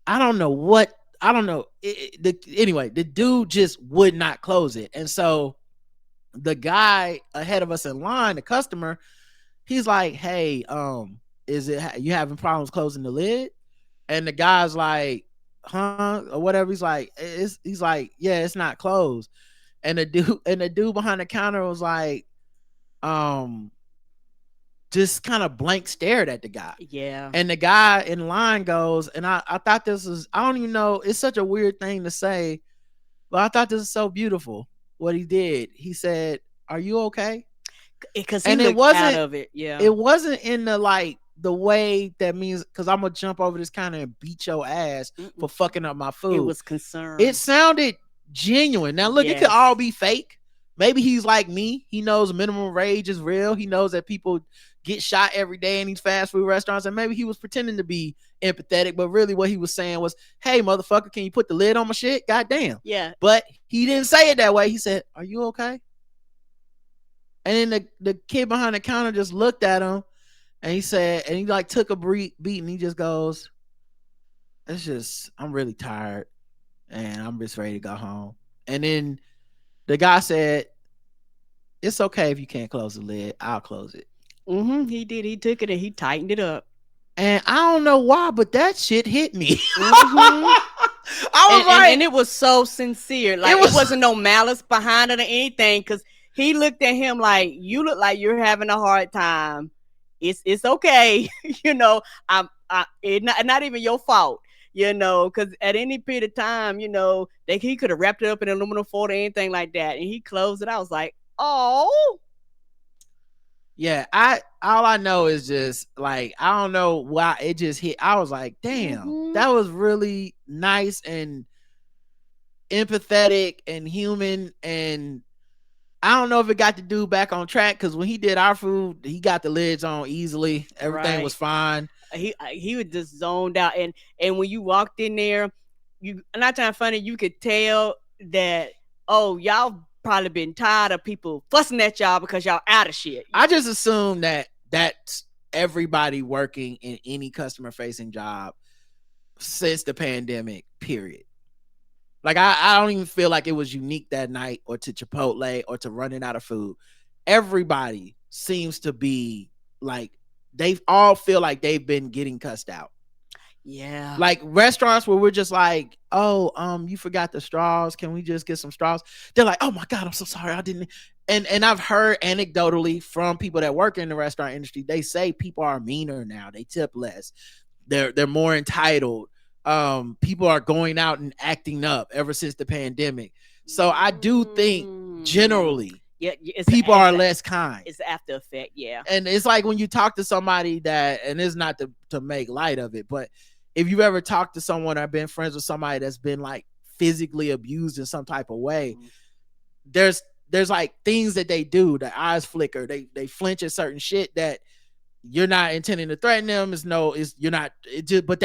I don't know. Anyway, the dude just would not close it. And so the guy ahead of us in line, the customer, he's like, hey, is it you having problems closing the lid? And the guy's like, huh? Or whatever. He's like, yeah, it's not closed. And the dude behind the counter was like, just kind of blank stared at the guy. Yeah. And the guy in line goes, and I thought this was, I don't even know, it's such a weird thing to say, but I thought this is so beautiful what he did. He said, are you okay? Because he looked out of it. Yeah. It wasn't in the way that means, because I'm gonna jump over this counter and beat your ass for fucking up my food. It was concerned. It sounded genuine. Now look, it could all be fake. Maybe he's like me. He knows minimum wage is real. He knows that people get shot every day in these fast food restaurants, and maybe he was pretending to be empathetic, but really what he was saying was, hey, motherfucker, can you put the lid on my shit? Goddamn. Yeah. But he didn't say it that way. He said, are you okay? And then the kid behind the counter just looked at him, and he said, and he like took a beat, and he just goes, I'm really tired, and I'm just ready to go home. And then the guy said, it's okay if you can't close the lid. I'll close it. He did. He took it and he tightened it up. And I don't know why, but that shit hit me. I was and it was so sincere. Like it wasn't no malice behind it or anything, because he looked at him like, you look like you're having a hard time. It's okay. you know, it's not even your fault. Because at any period of time, he could have wrapped it up in aluminum foil or anything like that, and he closed it. I was like, oh, yeah. All I know is just like, I don't know why it just hit. I was like, damn, that was really nice and empathetic and human. And I don't know if it got the dude back on track, because when he did our food, he got the lids on easily. Everything was fine. He was just zoned out, and when you walked in there, you not trying funny, you could tell that, oh, y'all probably been tired of people fussing at y'all because y'all out of shit. I just assume that that's everybody working in any customer facing job since the pandemic, period. Like, I don't even feel like it was unique that night or to Chipotle or to running out of food. Everybody seems to be like, they all feel like they've been getting cussed out. Yeah. Like restaurants where we're just like, oh, you forgot the straws. Can we just get some straws? They're like, oh my God, I'm so sorry. I didn't. And I've heard anecdotally from people that work in the restaurant industry, they say people are meaner now. They tip less. They're more entitled. People are going out and acting up ever since the pandemic. So I do think generally, people are less kind. It's the after effect, yeah. And it's like when you talk to somebody that, and it's not to make light of it, but if you've ever talked to someone or been friends with somebody that's been like physically abused in some type of way, there's like things that they do, the eyes flicker, they flinch at certain shit that you're not intending to threaten them. But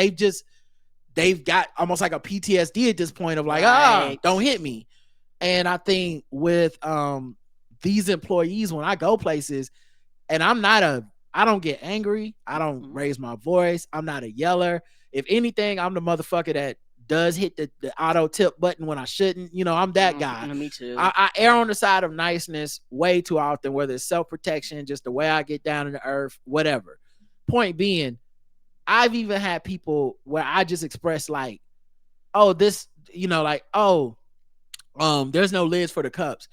they've got almost like a PTSD at this point of like, don't hit me. And I think with these employees, when I go places, and I don't get angry, I don't raise my voice, I'm not a yeller. If anything, I'm the motherfucker that does hit the auto tip button when I shouldn't. I'm that guy. Me too. I err on the side of niceness way too often, whether it's self-protection, just the way I get down to the earth, whatever. Point being, I've even had people where I just express like, oh, this, like, oh, there's no lids for the cups.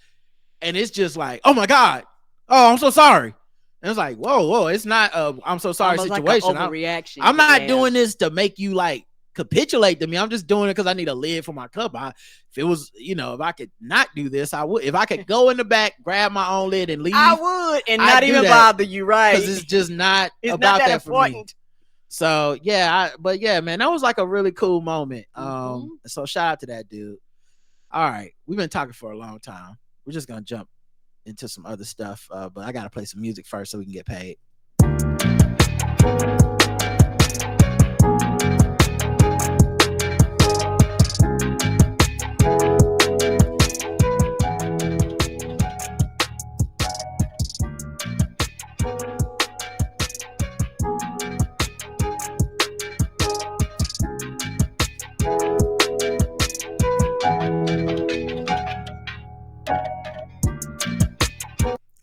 And it's just like, oh my God. Oh, I'm so sorry. And it's like, whoa, it's not I'm so sorry almost situation. Like overreaction. I'm not doing this to make you like capitulate to me. I'm just doing it because I need a lid for my cup. If it was, if I could not do this, I would. If I could go in the back, grab my own lid and leave, I would, and not even bother you, right? Because it's just not it's about not that important. For me. So but yeah, man, that was like a really cool moment. So shout out to that dude. All right, we've been talking for a long time. We're just gonna jump into some other stuff, but I gotta play some music first so we can get paid.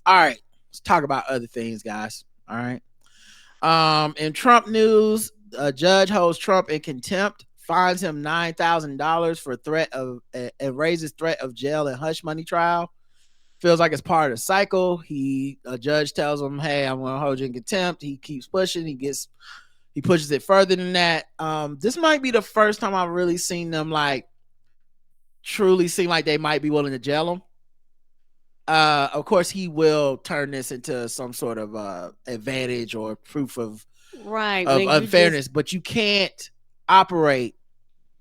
All right, let's talk about other things, guys. All right. In Trump news, a judge holds Trump in contempt, fines him $9,000 for threat of and raises threat of jail and hush money trial. Feels like it's part of the cycle. A judge tells him, "Hey, I'm going to hold you in contempt." He keeps pushing. He pushes it further than that. This might be the first time I've really seen them like truly seem like they might be willing to jail him. Of course, he will turn this into some sort of advantage or proof of unfairness, but you can't operate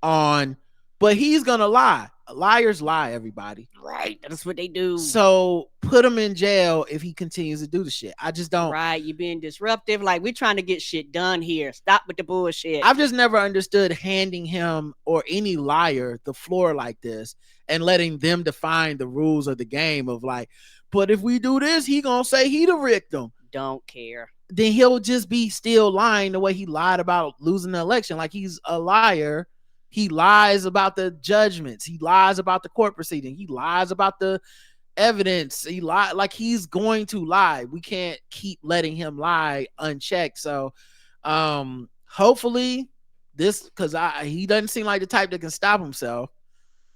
on. But he's gonna lie. Liars lie, everybody. Right, that's what they do. So put him in jail if he continues to do the shit. I just don't. Right, you're being disruptive. Like, we're trying to get shit done here. Stop with the bullshit. I've just never understood handing him or any liar the floor like this and letting them define the rules of the game of like, but if we do this, he gonna say he the victim. Don't care. Then he'll just be still lying the way he lied about losing the election. Like, he's a liar. He lies about the judgments. He lies about the court proceeding. He lies about the evidence. He lied. Like, he's going to lie. We can't keep letting him lie unchecked. So hopefully this, because he doesn't seem like the type that can stop himself.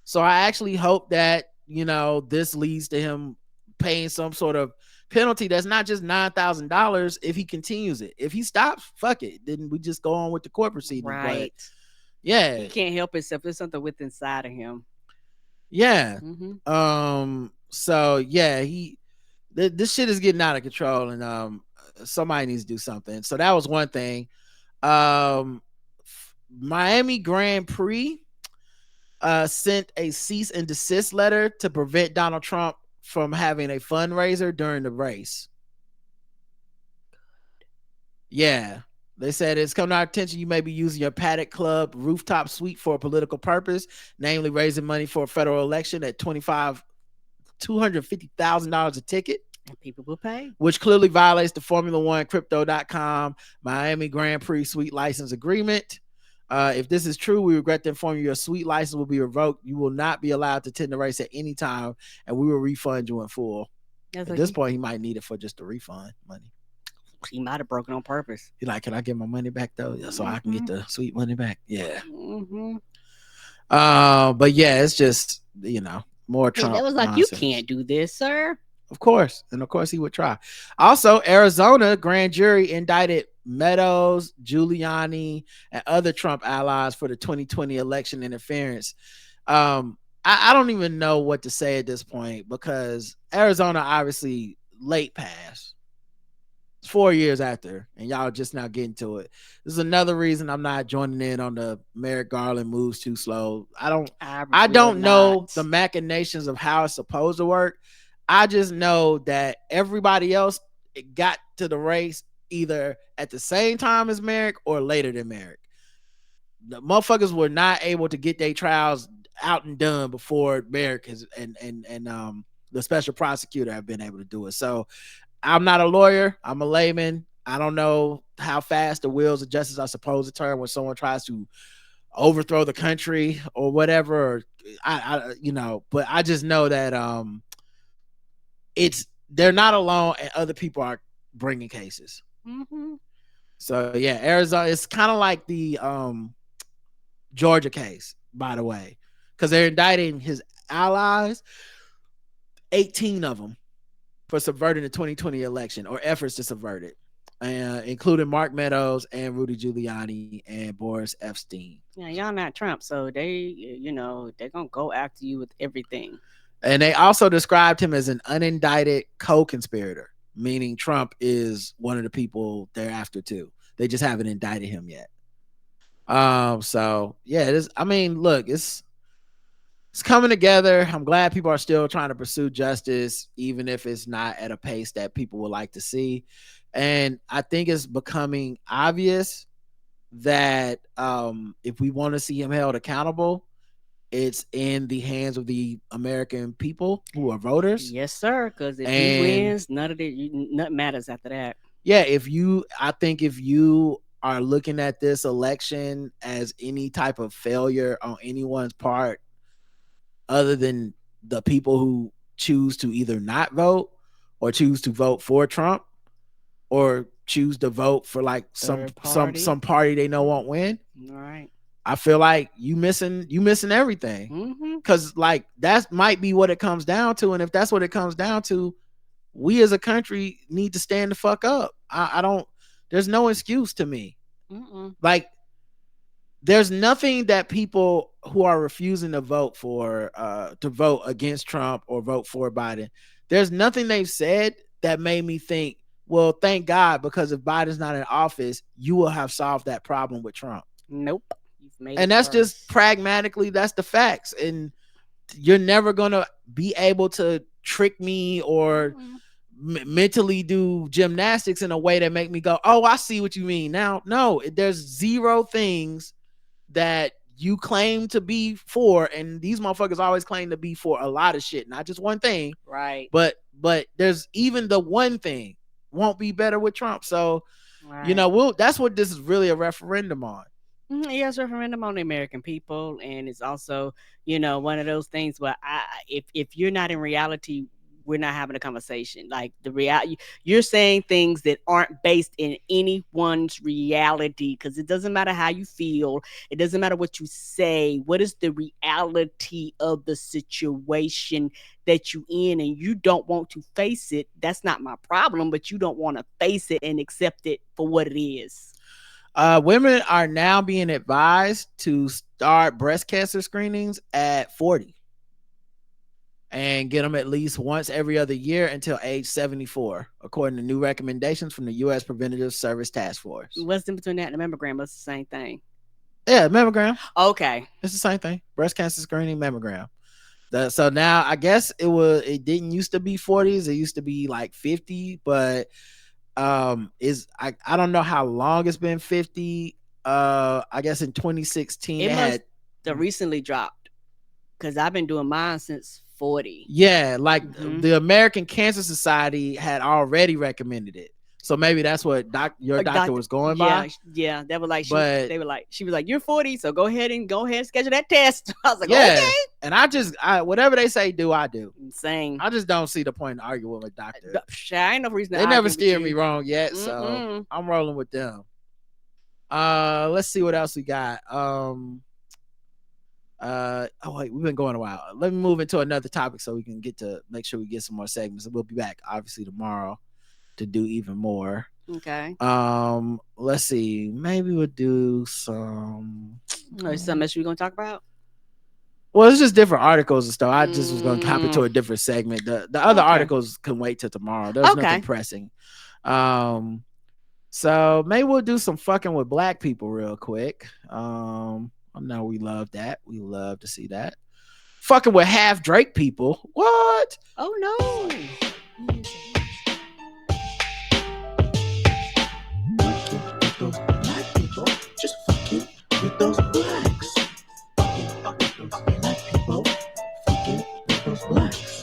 So I actually hope that, this leads to him paying some sort of penalty that's not just $9,000 if he continues it. If he stops, fuck it. Then we just go on with the court proceedings. Right. But yeah, He can't help himself. There's something with inside of him. yeah. Mm-hmm. So yeah, this shit is getting out of control, and somebody needs to do something. So that was one thing. Miami Grand Prix sent a cease and desist letter to prevent Donald Trump from having a fundraiser during the race. Yeah. They said it's come to our attention you may be using your Paddock Club rooftop suite for a political purpose, namely raising money for a federal election at $250,000 a ticket. And people will pay. Which clearly violates the Formula One Crypto.com Miami Grand Prix suite license agreement. If this is true, we regret to inform you your suite license will be revoked. You will not be allowed to attend the race at any time, and we will refund you in full. At this point, he might need it for just the refund money. He might have broken on purpose. He's like, can I get my money back though? So I can get the sweet money back. Yeah. But yeah, it's just, more Trump. It was like, nonsense. You can't do this, sir. Of course. And of course he would try. Also, Arizona grand jury indicted Meadows, Giuliani, and other Trump allies for the 2020 election interference. I don't even know what to say at this point because Arizona obviously late pass. It's 4 years after, and y'all just now getting to it. This is another reason I'm not joining in on the Merrick Garland moves too slow. I don't know the machinations of how it's supposed to work. I just know that everybody else got to the race either at the same time as Merrick or later than Merrick. The motherfuckers were not able to get their trials out and done before Merrick and the special prosecutor have been able to do it. So I'm not a lawyer. I'm a layman. I don't know how fast the wheels of justice are supposed to turn when someone tries to overthrow the country or whatever. Or but I just know that they're not alone and other people are bringing cases. So yeah, Arizona, it's kind of like the Georgia case, by the way, because they're indicting his allies, 18 of them, for subverting the 2020 election or efforts to subvert it, including Mark Meadows and Rudy Giuliani and Boris Epstein. Yeah, y'all not Trump, so they're gonna go after you with everything. And they also described him as an unindicted co-conspirator, meaning Trump is one of the people they're after too. They just haven't indicted him yet. So yeah, look, it's coming together. I'm glad people are still trying to pursue justice, even if it's not at a pace that people would like to see. And I think it's becoming obvious that if we want to see him held accountable, it's in the hands of the American people who are voters. Yes, sir. Because if he wins, nothing matters after that. Yeah, I think if you are looking at this election as any type of failure on anyone's part, other than the people who choose to either not vote or choose to vote for Trump or choose to vote for like some party they know won't win. All right. I feel like you missing everything. Cause like that might be what it comes down to. And if that's what it comes down to, we as a country need to stand the fuck up. There's no excuse to me. Like there's nothing that people who are refusing to vote against Trump or vote for Biden. There's nothing they've said that made me think, well, thank God, because if Biden's not in office, you will have solved that problem with Trump. Nope. And that's just pragmatically, that's the facts. And you're never going to be able to trick me or mentally do gymnastics in a way that make me go, oh, I see what you mean now. No, there's zero things that you claim to be for, and these motherfuckers always claim to be for a lot of shit, not just one thing. Right. But there's even the one thing won't be better with Trump. So, that's what this is really a referendum on. Yes, referendum on the American people, and it's also, one of those things where if you're not in reality we're not having a conversation. Like the reality, you're saying things that aren't based in anyone's reality, because it doesn't matter how you feel, it doesn't matter what you say. What is the reality of the situation that you in, and you don't want to face it? That's not my problem, but you don't want to face it and accept it for what it is. Women are now being advised to start breast cancer screenings at 40 and get them at least once every other year until age 74, according to new recommendations from the U.S. Preventative Service Task Force. What's the difference between that and a mammogram? It's the same thing. Yeah, mammogram. Okay. It's the same thing. Breast cancer screening, mammogram. So now I guess it didn't used to be 40s. It used to be like 50, but I don't know how long it's been 50. I guess in 2016 it must have recently dropped, because I've been doing mine since 40. Yeah, like the American Cancer Society had already recommended it. So maybe that's what your doctor was going by. Yeah, they were like, she was like, you're 40, so go ahead and schedule that test. I was like, yeah. Okay. And I whatever they say do, I do. Insane. I just don't see the point in arguing with a doctor. I ain't no reason. They never steered me wrong yet, so I'm rolling with them. Let's see what else we got. Wait, we've been going a while. Let me move into another topic so we can make sure we get some more segments. We'll be back obviously tomorrow to do even more. Okay. Let's see. Maybe we'll do some. Something else we're gonna talk about? Well, it's just different articles and stuff. I just was gonna hop into a different segment. The other articles can wait till tomorrow. There's nothing pressing. So maybe we'll do some fucking with black people real quick. I know we love that. We love to see that. Fucking with half Drake people. What? Oh no. Those black people just fucking with those blacks. Fucking with those black people. Fucking with those blacks.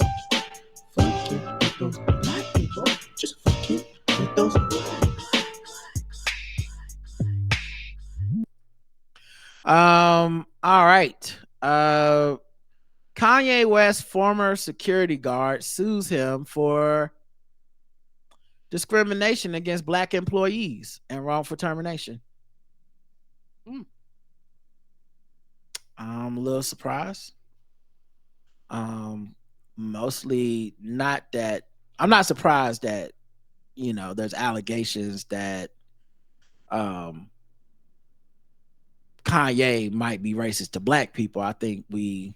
Fucking with those black people. Just fucking with those blacks. All right. Kanye West former security guard sues him for discrimination against black employees and wrongful termination. I'm a little surprised. Mostly not that I'm not surprised that there's allegations that Kanye might be racist to black people. I think we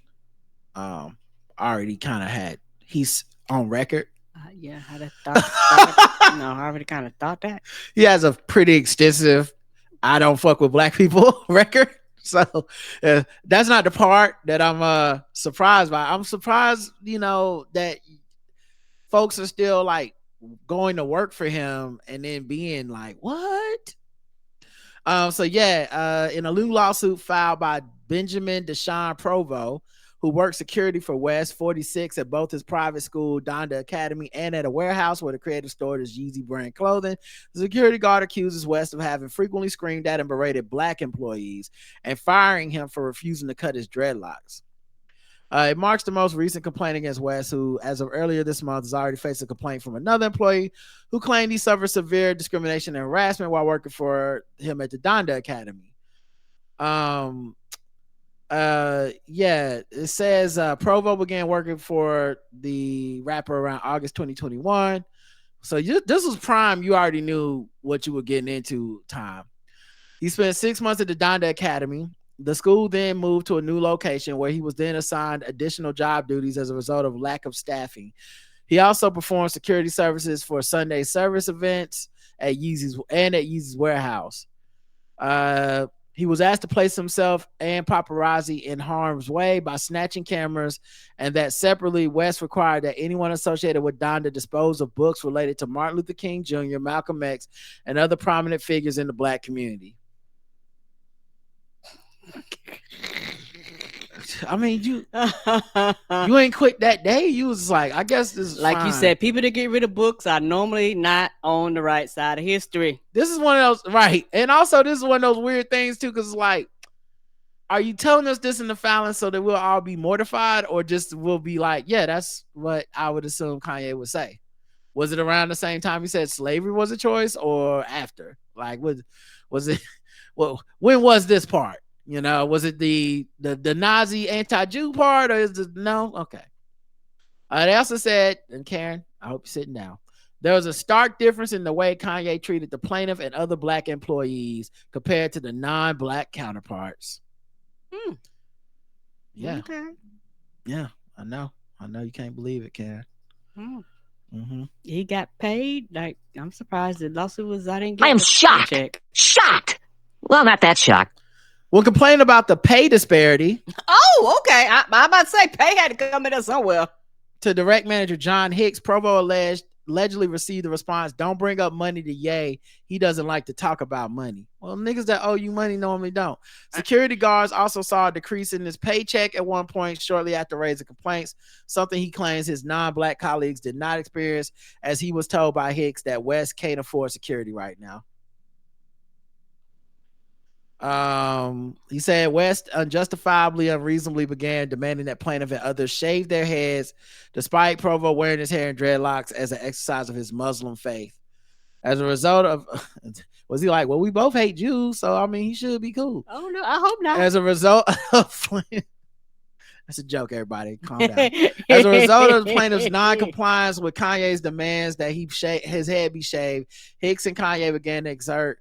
already kind of he's on record. Yeah, I already kind of thought that. He has a pretty extensive I don't fuck with black people record. So that's not the part that I'm surprised by. I'm surprised, that folks are still like going to work for him and then being like, what? In a new lawsuit filed by Benjamin Deshaun Provo, who worked security for West 46 at both his private school, Donda Academy, and at a warehouse where the creator stored his Yeezy brand clothing. The security guard accuses West of having frequently screamed at and berated black employees and firing him for refusing to cut his dreadlocks. It marks the most recent complaint against West, who, as of earlier this month, has already faced a complaint from another employee who claimed he suffered severe discrimination and harassment while working for him at the Donda Academy. It says Provo began working for the rapper around August 2021. So this was prime. You already knew what you were getting into time. He spent 6 months at the Donda Academy. The school then moved to a new location where he was then assigned additional job duties as a result of lack of staffing. He also performed security services for Sunday service events at Yeezy's warehouse. He was asked to place himself and paparazzi in harm's way by snatching cameras, and that separately, West required that anyone associated with Donda dispose of books related to Martin Luther King Jr., Malcolm X, and other prominent figures in the black community. I mean, you ain't quit that day. You was like, I guess this is like fine. You said, people that get rid of books are normally not on the right side of history. This is one of those, right? And also, this is one of those weird things too, because like are you telling us this in the filings so that we'll all be mortified, or just we'll be like, yeah, that's what I would assume Kanye would say? Was it around the same time he said slavery was a choice, or after? Like, was it? Well, when was this part? Was it the Nazi anti-Jew part, or is it no? Okay. They also said, and Karen, I hope you're sitting down. There was a stark difference in the way Kanye treated the plaintiff and other black employees compared to the non-black counterparts. Yeah. Okay. Yeah, I know. I know you can't believe it, Karen. He got paid. Like, I'm surprised the lawsuit was I didn't get. I am the shocked. paycheck. Shocked. Well, not that shocked. We'll complain about the pay disparity. Oh, okay. I'm about to say pay had to come in there somewhere. To direct manager John Hicks, Provo allegedly received the response, "Don't bring up money to Ye. He doesn't like to talk about money." Well, niggas that owe you money normally don't. Security guards also saw a decrease in his paycheck at one point shortly after raising complaints, something he claims his non-black colleagues did not experience, as he was told by Hicks that West can't afford security right now. He said West unjustifiably, unreasonably began demanding that plaintiff and others shave their heads, despite Provo wearing his hair in dreadlocks as an exercise of his Muslim faith. As a result of, was he like, well, we both hate Jews, so I mean, he should be cool. Oh no, I hope not. As a result of, that's a joke, everybody. Calm down. As a result of the plaintiff's non-compliance with Kanye's demands that his head be shaved, Hicks and Kanye began to exert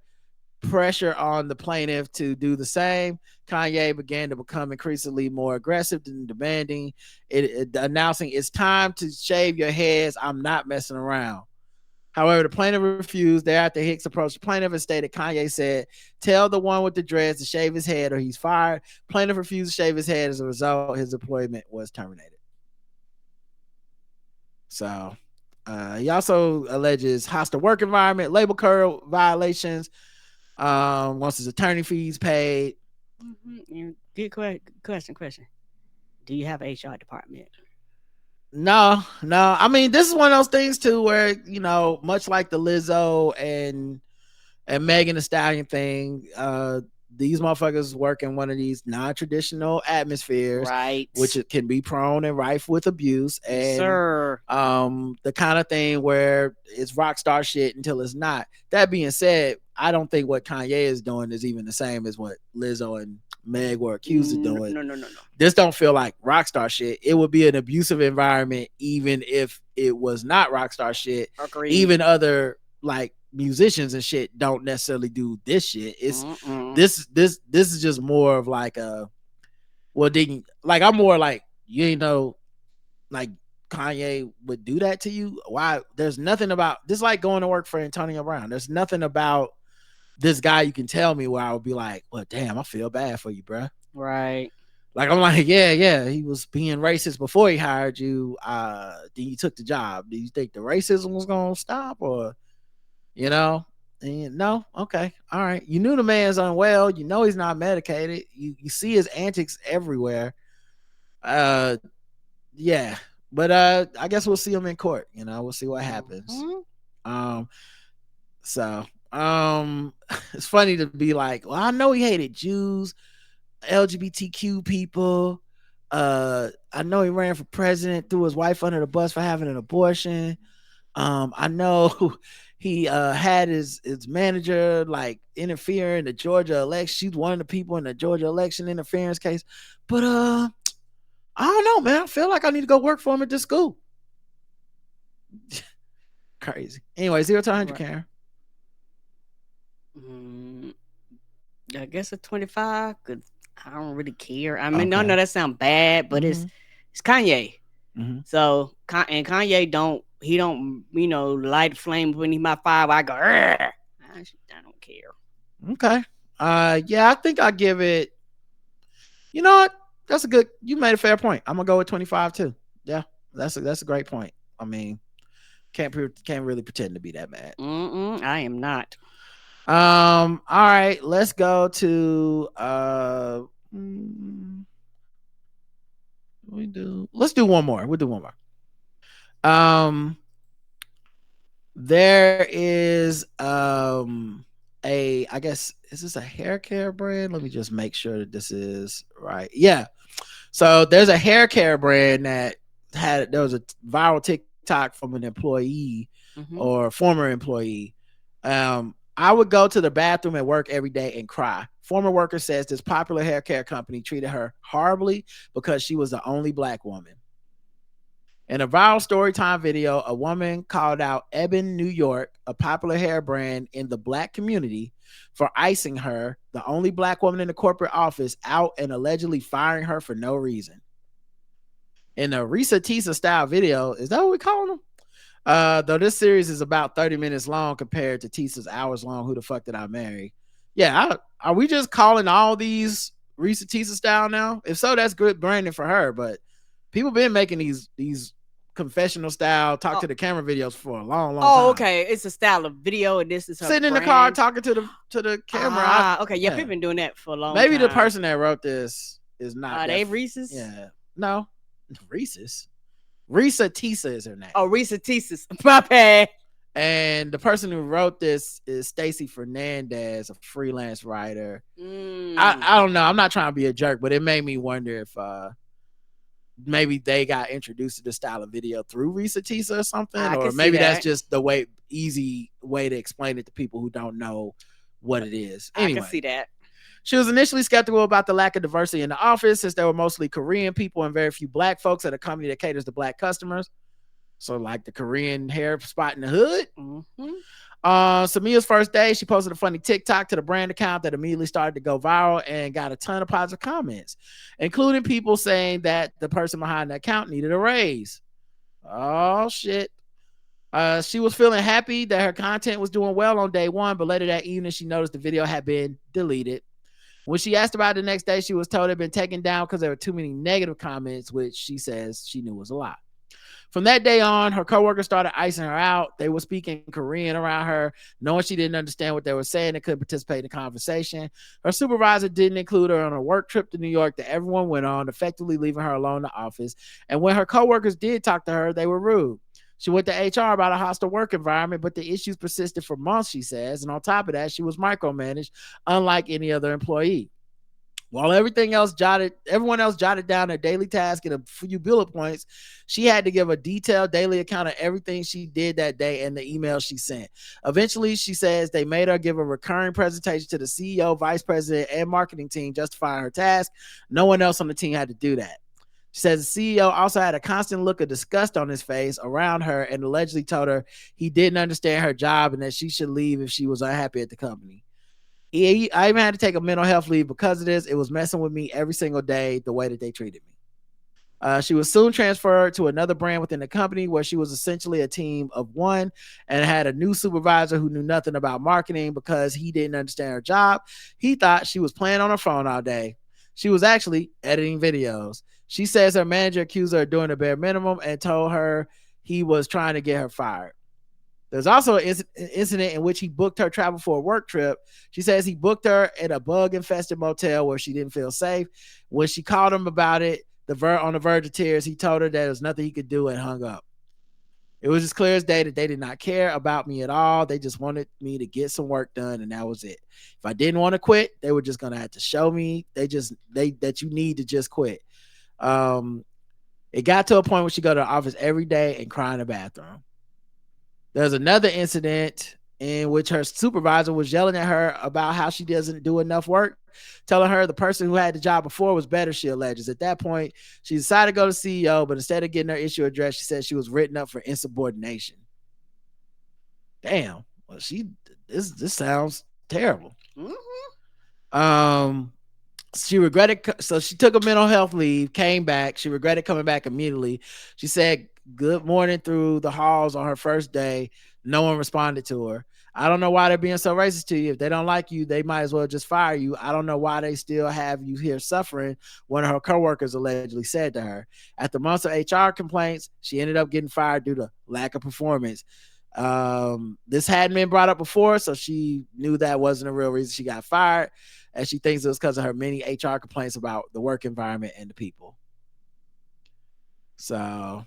pressure on the plaintiff to do the same. Kanye began to become increasingly more aggressive and demanding, announcing, "It's time to shave your heads. I'm not messing around." However, the plaintiff refused. Thereafter, Hicks approached the plaintiff and stated, Kanye said, "Tell the one with the dreads to shave his head or he's fired." Plaintiff refused to shave his head. As a result, his employment was terminated. So he also alleges hostile work environment, labor code violations, wants his attorney fees paid. Good question. Do you have an HR department? No. I mean, this is one of those things too, where much like the Lizzo and Megan Thee Stallion thing, these motherfuckers work in one of these non-traditional atmospheres, right? Which it can be prone and rife with abuse, and the kind of thing where it's rock star shit until it's not. That being said, I don't think what Kanye is doing is even the same as what Lizzo and Meg were accused of doing. No. This don't feel like rock star shit. It would be an abusive environment even if it was not rock star shit. Agreed. Even other like musicians and shit don't necessarily do this shit. It's this is just more of like a, well, didn't, like, I'm more like, like Kanye would do that to you. Why? There's nothing about this, like going to work for Antonio Brown. There's nothing about this guy you can tell me where I would be like, well, damn, I feel bad for you, bro. Right. Like, I'm like, yeah, he was being racist before he hired you. Then you took the job. Do you think the racism was gonna stop, or and no? Okay, all right. You knew the man's unwell. You know he's not medicated. You see his antics everywhere. Yeah. But I guess we'll see him in court. We'll see what happens. So it's funny to be like, well, I know he hated Jews, LGBTQ people. I know he ran for president, threw his wife under the bus for having an abortion. I know he had his manager like interfere in the Georgia election. She's one of the people in the Georgia election interference case. But I don't know, man. I feel like I need to go work for him at this school. Crazy. Anyway, 0 to 100, Karen. I guess a 25, because I don't really care. I mean, no, that sounds bad, but it's Kanye. So, and Kanye don't light a flame when he's my fire. I go, I don't care. Okay. Yeah, I think I give it. You know what? That's a good. You made a fair point. I'm gonna go with 25 too. Yeah, that's a great point. I mean, can't really pretend to be that bad. I am not. All right, let's go to let's do one more. We'll do one more. There is I guess, is this a hair care brand? Let me just make sure that this is right. Yeah. So there's a hair care brand that there was a viral TikTok from an employee or former employee. I would go to the bathroom at work every day and cry. Former worker says this popular hair care company treated her horribly because she was the only black woman. In a viral storytime video, a woman called out Ebin New York, a popular hair brand in the black community, for icing her, the only black woman in the corporate office, out and allegedly firing her for no reason. In a Risa Tisa style video, is that what we call them? Though this series is about 30 minutes long compared to Tisa's hours long, Who the Fuck Did I Marry? Yeah, are we just calling all these Risa Tisa style now? If so, that's good branding for her, but people been making these confessional style talk to the camera videos for a long time. Oh, okay. It's a style of video, and this is her sitting in the brand. car talking to the camera. Okay. Yeah, people been doing that for a long Maybe time. the person that wrote this is not. Are they Reese's? Yeah. No. Reese's. Risa Tisa is her name. Oh, Risa Tisa's. My bad. And the person who wrote this is Stacy Fernandez, a freelance writer. I don't know. I'm not trying to be a jerk, but it made me wonder if maybe they got introduced to the style of video through Risa Tisa or something, or maybe that's just the easy way to explain it to people who don't know what it is. Anyway, I can see that. She was initially skeptical about the lack of diversity in the office, since there were mostly Korean people and very few black folks at a company that caters to black customers. So like the Korean hair spot in the hood. Samia's first day, she posted a funny TikTok to the brand account that immediately started to go viral and got a ton of positive comments, including people saying that the person behind the account needed a raise. Oh, shit. She was feeling happy that her content was doing well on day one, but later that evening, she noticed the video had been deleted. When she asked about it the next day, she was told it had been taken down because there were too many negative comments, which she says she knew was a lot. From that day on, her coworkers started icing her out. They were speaking Korean around her, knowing she didn't understand what they were saying and couldn't participate in the conversation. Her supervisor didn't include her on a work trip to New York that everyone went on, effectively leaving her alone in the office. And when her coworkers did talk to her, they were rude. She went to HR about a hostile work environment, but the issues persisted for months, she says. And on top of that, she was micromanaged, unlike any other employee. While everyone else jotted down their daily task and a few bullet points, she had to give a detailed daily account of everything she did that day and the email she sent. Eventually, she says they made her give a recurring presentation to the CEO, vice president, and marketing team justifying her task. No one else on the team had to do that. She says the CEO also had a constant look of disgust on his face around her and allegedly told her he didn't understand her job and that she should leave if she was unhappy at the company. I even had to take a mental health leave because of this. It was messing with me every single day, the way that they treated me. She was soon transferred to another brand within the company where she was essentially a team of one and had a new supervisor who knew nothing about marketing because he didn't understand her job. He thought she was playing on her phone all day. She was actually editing videos. She says her manager accused her of doing the bare minimum and told her he was trying to get her fired. There's also an incident in which he booked her travel for a work trip. She says he booked her at a bug-infested motel where she didn't feel safe. When she called him about it, on the verge of tears, he told her that there was nothing he could do and hung up. It was as clear as day that they did not care about me at all. They just wanted me to get some work done, and that was it. If I didn't want to quit, they were just going to have to show me that you need to just quit. It got to a point where she go to the office every day and cry in the bathroom. There's another incident in which her supervisor was yelling at her about how she doesn't do enough work, telling her the person who had the job before was better, she alleges. At that point, she decided to go to CEO, but instead of getting her issue addressed, she said she was written up for insubordination. Damn. Well, this sounds terrible. She regretted, so she took a mental health leave, came back. She regretted coming back immediately. She said good morning through the halls on her first day. No one responded to her. I don't know why they're being so racist to you. If they don't like you, they might as well just fire you. I don't know why they still have you here suffering, one of her coworkers allegedly said to her. After months of HR complaints, she ended up getting fired due to lack of performance. This hadn't been brought up before, so she knew that wasn't a real reason she got fired, and she thinks it was because of her many HR complaints about the work environment and the people. So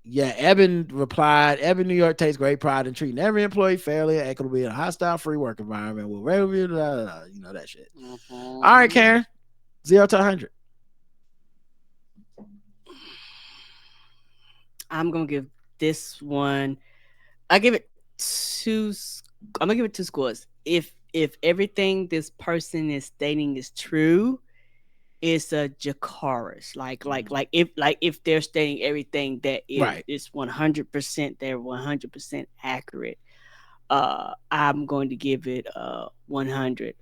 Yeah, Ebin replied, Ebin New York takes great pride in treating every employee fairly and equitably in a hostile free work environment. Will review, you know that shit. All right, Karen. 0 to 100. I'm gonna give this one. I give it two. I'm gonna give it two scores. If everything this person is stating is true, it's a Jacaris. Like if they're stating everything that Right. is 100%, they're 100% accurate. I'm going to give it 100.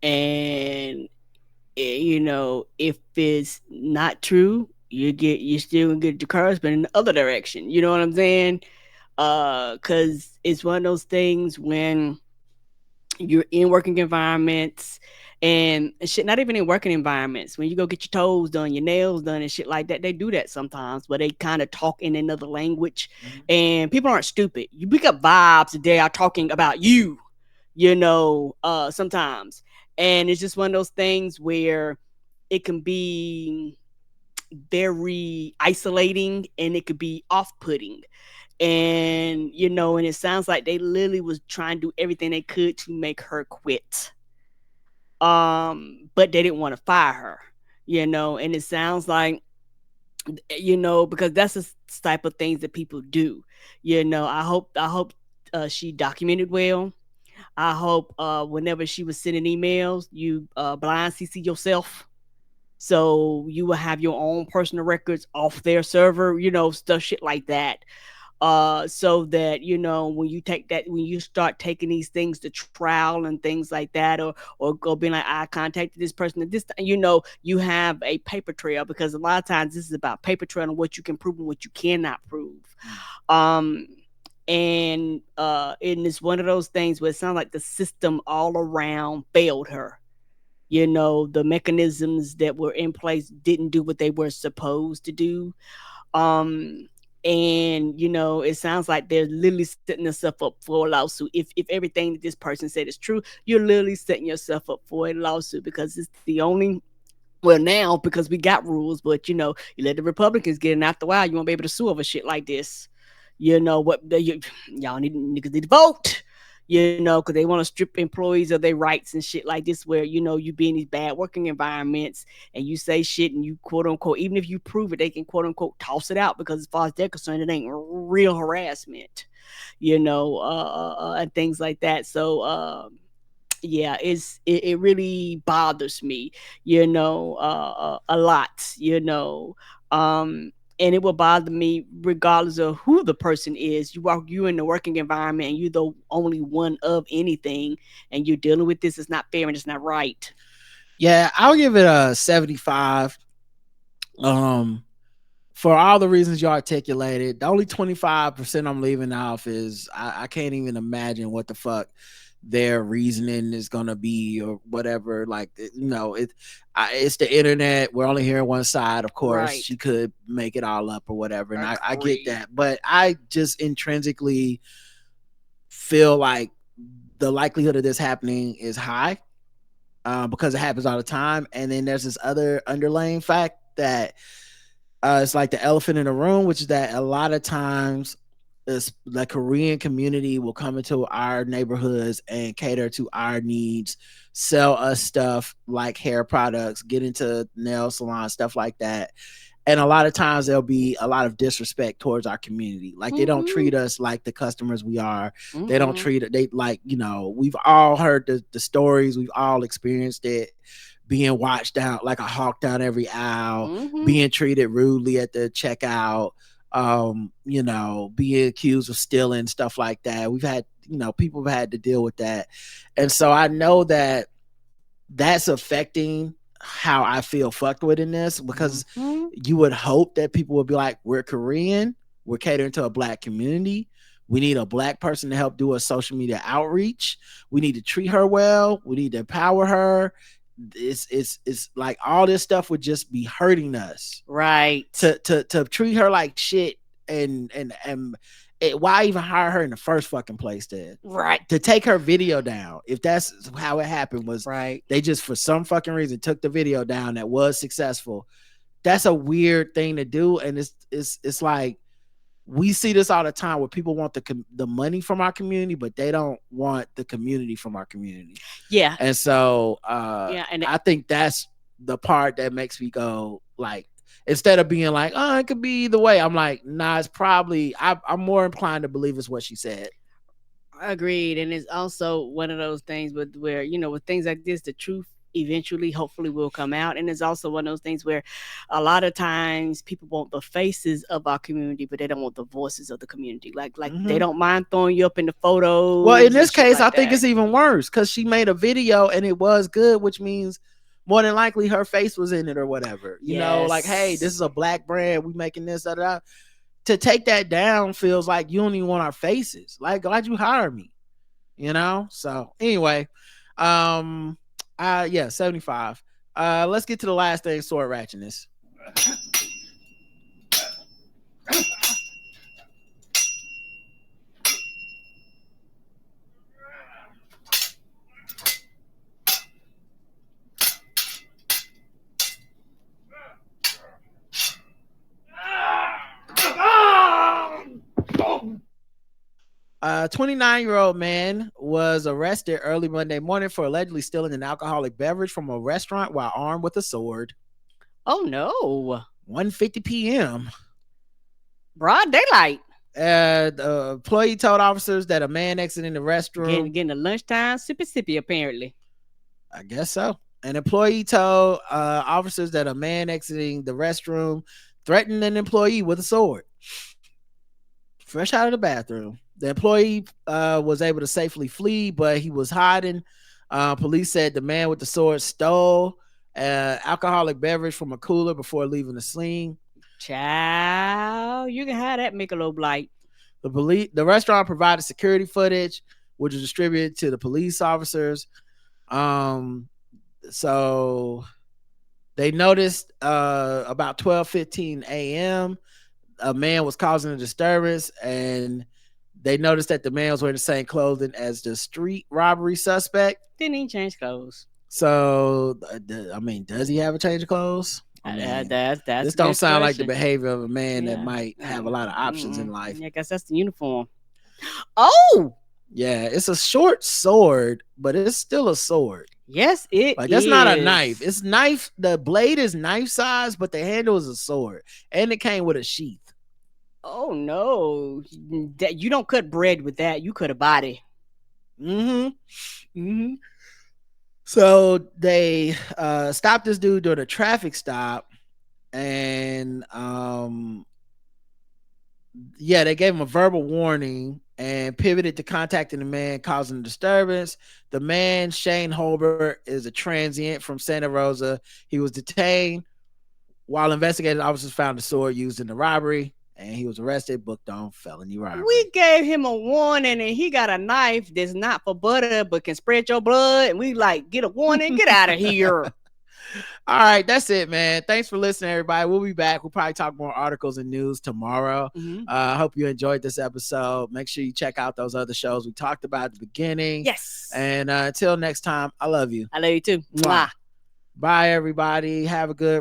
And if it's not true, you're still gonna get Jacaris, but in the other direction. You know what I'm saying? Because it's one of those things when you're in working environments and shit, not even in working environments, when you go get your toes done, your nails done and shit like that, they do that sometimes, but they kind of talk in another language. And people aren't stupid. You pick up vibes that they are talking about you, sometimes. And it's just one of those things where it can be very isolating and it could be off-putting. And it sounds like they literally was trying to do everything they could to make her quit, but they didn't want to fire her. And it sounds like, because that's the type of things that people do. I hope she documented well. I hope whenever she was sending emails, you blind CC yourself, so you will have your own personal records off their server, stuff shit like that. So that when you start taking these things to trial and things like that, or go being like, I contacted this person at this time, you have a paper trail, because a lot of times this is about paper trail and what you can prove and what you cannot prove. um and it's one of those things where it sounds like the system all around failed her. The mechanisms that were in place didn't do what they were supposed to do. um and it sounds like they're literally setting themselves up for a lawsuit. If everything that this person said is true, you're literally setting yourself up for a lawsuit, because it's the only, well, now, because we got rules, but you let the Republicans get in, after a while you won't be able to sue over shit like this. Y'all niggas need to vote. Because they want to strip employees of their rights and shit like this, where you be in these bad working environments and you say shit and you quote unquote, even if you prove it, they can quote unquote toss it out, because as far as they're concerned, it ain't real harassment. And things like that. So yeah, it really bothers me, a lot, and it will bother me regardless of who the person is. You in the working environment and you're the only one of anything, and you're dealing with this. It's not fair and it's not right. Yeah, I'll give it a 75. For all the reasons you articulated, the only 25% I'm leaving off is I can't even imagine what the fuck their reasoning is gonna be or whatever. Like, it's the internet. We're only hearing one side. Of course, Right. she could make it all up or whatever, and I get Agreed. that. But I just intrinsically feel like the likelihood of this happening is high, because it happens all the time. And then there's this other underlying fact that it's like the elephant in the room, which is that a lot of times the Korean community will come into our neighborhoods and cater to our needs, sell us stuff like hair products, get into nail salon, stuff like that. And a lot of times there'll be a lot of disrespect towards our community. Like, they don't treat us like the customers we are. They don't treat it. They like, we've all heard the stories. We've all experienced it, being watched down like a hawk down every aisle, being treated rudely at the checkout, being accused of stealing, stuff like that. We've had, people have had to deal with that. And so I know that that's affecting how I feel fucked with in this, because you would hope that people would be like, we're Korean, we're catering to a black community. We need a black person to help do a social media outreach. We need to treat her well. We need to empower her. It's like all this stuff would just be hurting us, right? To treat her like shit, and why even hire her in the first fucking place then? Right. To take her video down, if that's how it happened, was right. They just for some fucking reason took the video down that was successful, that's a weird thing to do, and it's like we see this all the time where people want the money from our community, but they don't want the community from our community. Yeah. And so and I think that's the part that makes me go like, instead of being like, oh, it could be either way, I'm like, nah, it's probably I'm more inclined to believe it's what she said. Agreed. And it's also one of those things where, with things like this, the truth eventually, hopefully, will come out. And it's also one of those things where a lot of times people want the faces of our community, but they don't want the voices of the community. Like they don't mind throwing you up in the photos. Well, in this case, like I think it's even worse because she made a video and it was good, which means more than likely her face was in it or whatever. You know, like, hey, this is a black brand. We making this, da, da, da. To take that down feels like you don't even want our faces. Like, why'd you hire me? You know? So anyway, 75. Let's get to the last thing, sword ratchetness. 29-year-old man was arrested early Monday morning for allegedly stealing an alcoholic beverage from a restaurant while armed with a sword. Oh no. 1:50 p.m. Broad daylight. The employee told officers that a man exiting the restroom getting a lunchtime sippy apparently. I guess so. An employee told officers that a man exiting the restroom threatened an employee with a sword. Fresh out of the bathroom. The employee was able to safely flee, but he was hiding. Police said the man with the sword stole alcoholic beverage from a cooler before leaving the scene. Child, you can have that Michelob Light. The restaurant provided security footage, which was distributed to the police officers. So they noticed about 12:15 a.m. a man was causing a disturbance, and they noticed that the man was wearing the same clothing as the street robbery suspect. Didn't even change clothes. So, does he have a change of clothes? That's this don't sound like the behavior of a man that might have a lot of options in life. I guess that's the uniform. Oh! Yeah, it's a short sword, but it's still a sword. Yes, it like that's not a knife. It's knife. The blade is knife size, but the handle is a sword, and it came with a sheath. Oh no! You don't cut bread with that. You cut a body. So they stopped this dude during a traffic stop, and they gave him a verbal warning and pivoted to contacting the man causing the disturbance. The man, Shane Holbert, is a transient from Santa Rosa. He was detained while investigating officers found the sword used in the robbery, and he was arrested, booked on felony robbery. We gave him a warning, and he got a knife that's not for butter but can spread your blood, and we get a warning, get out of here. All right, that's it, man. Thanks for listening, everybody. We'll be back. We'll probably talk more articles and news tomorrow. I hope you enjoyed this episode. Make sure you check out those other shows we talked about at the beginning. Yes. And until next time, I love you. I love you too. Mwah. Bye, everybody. Have a good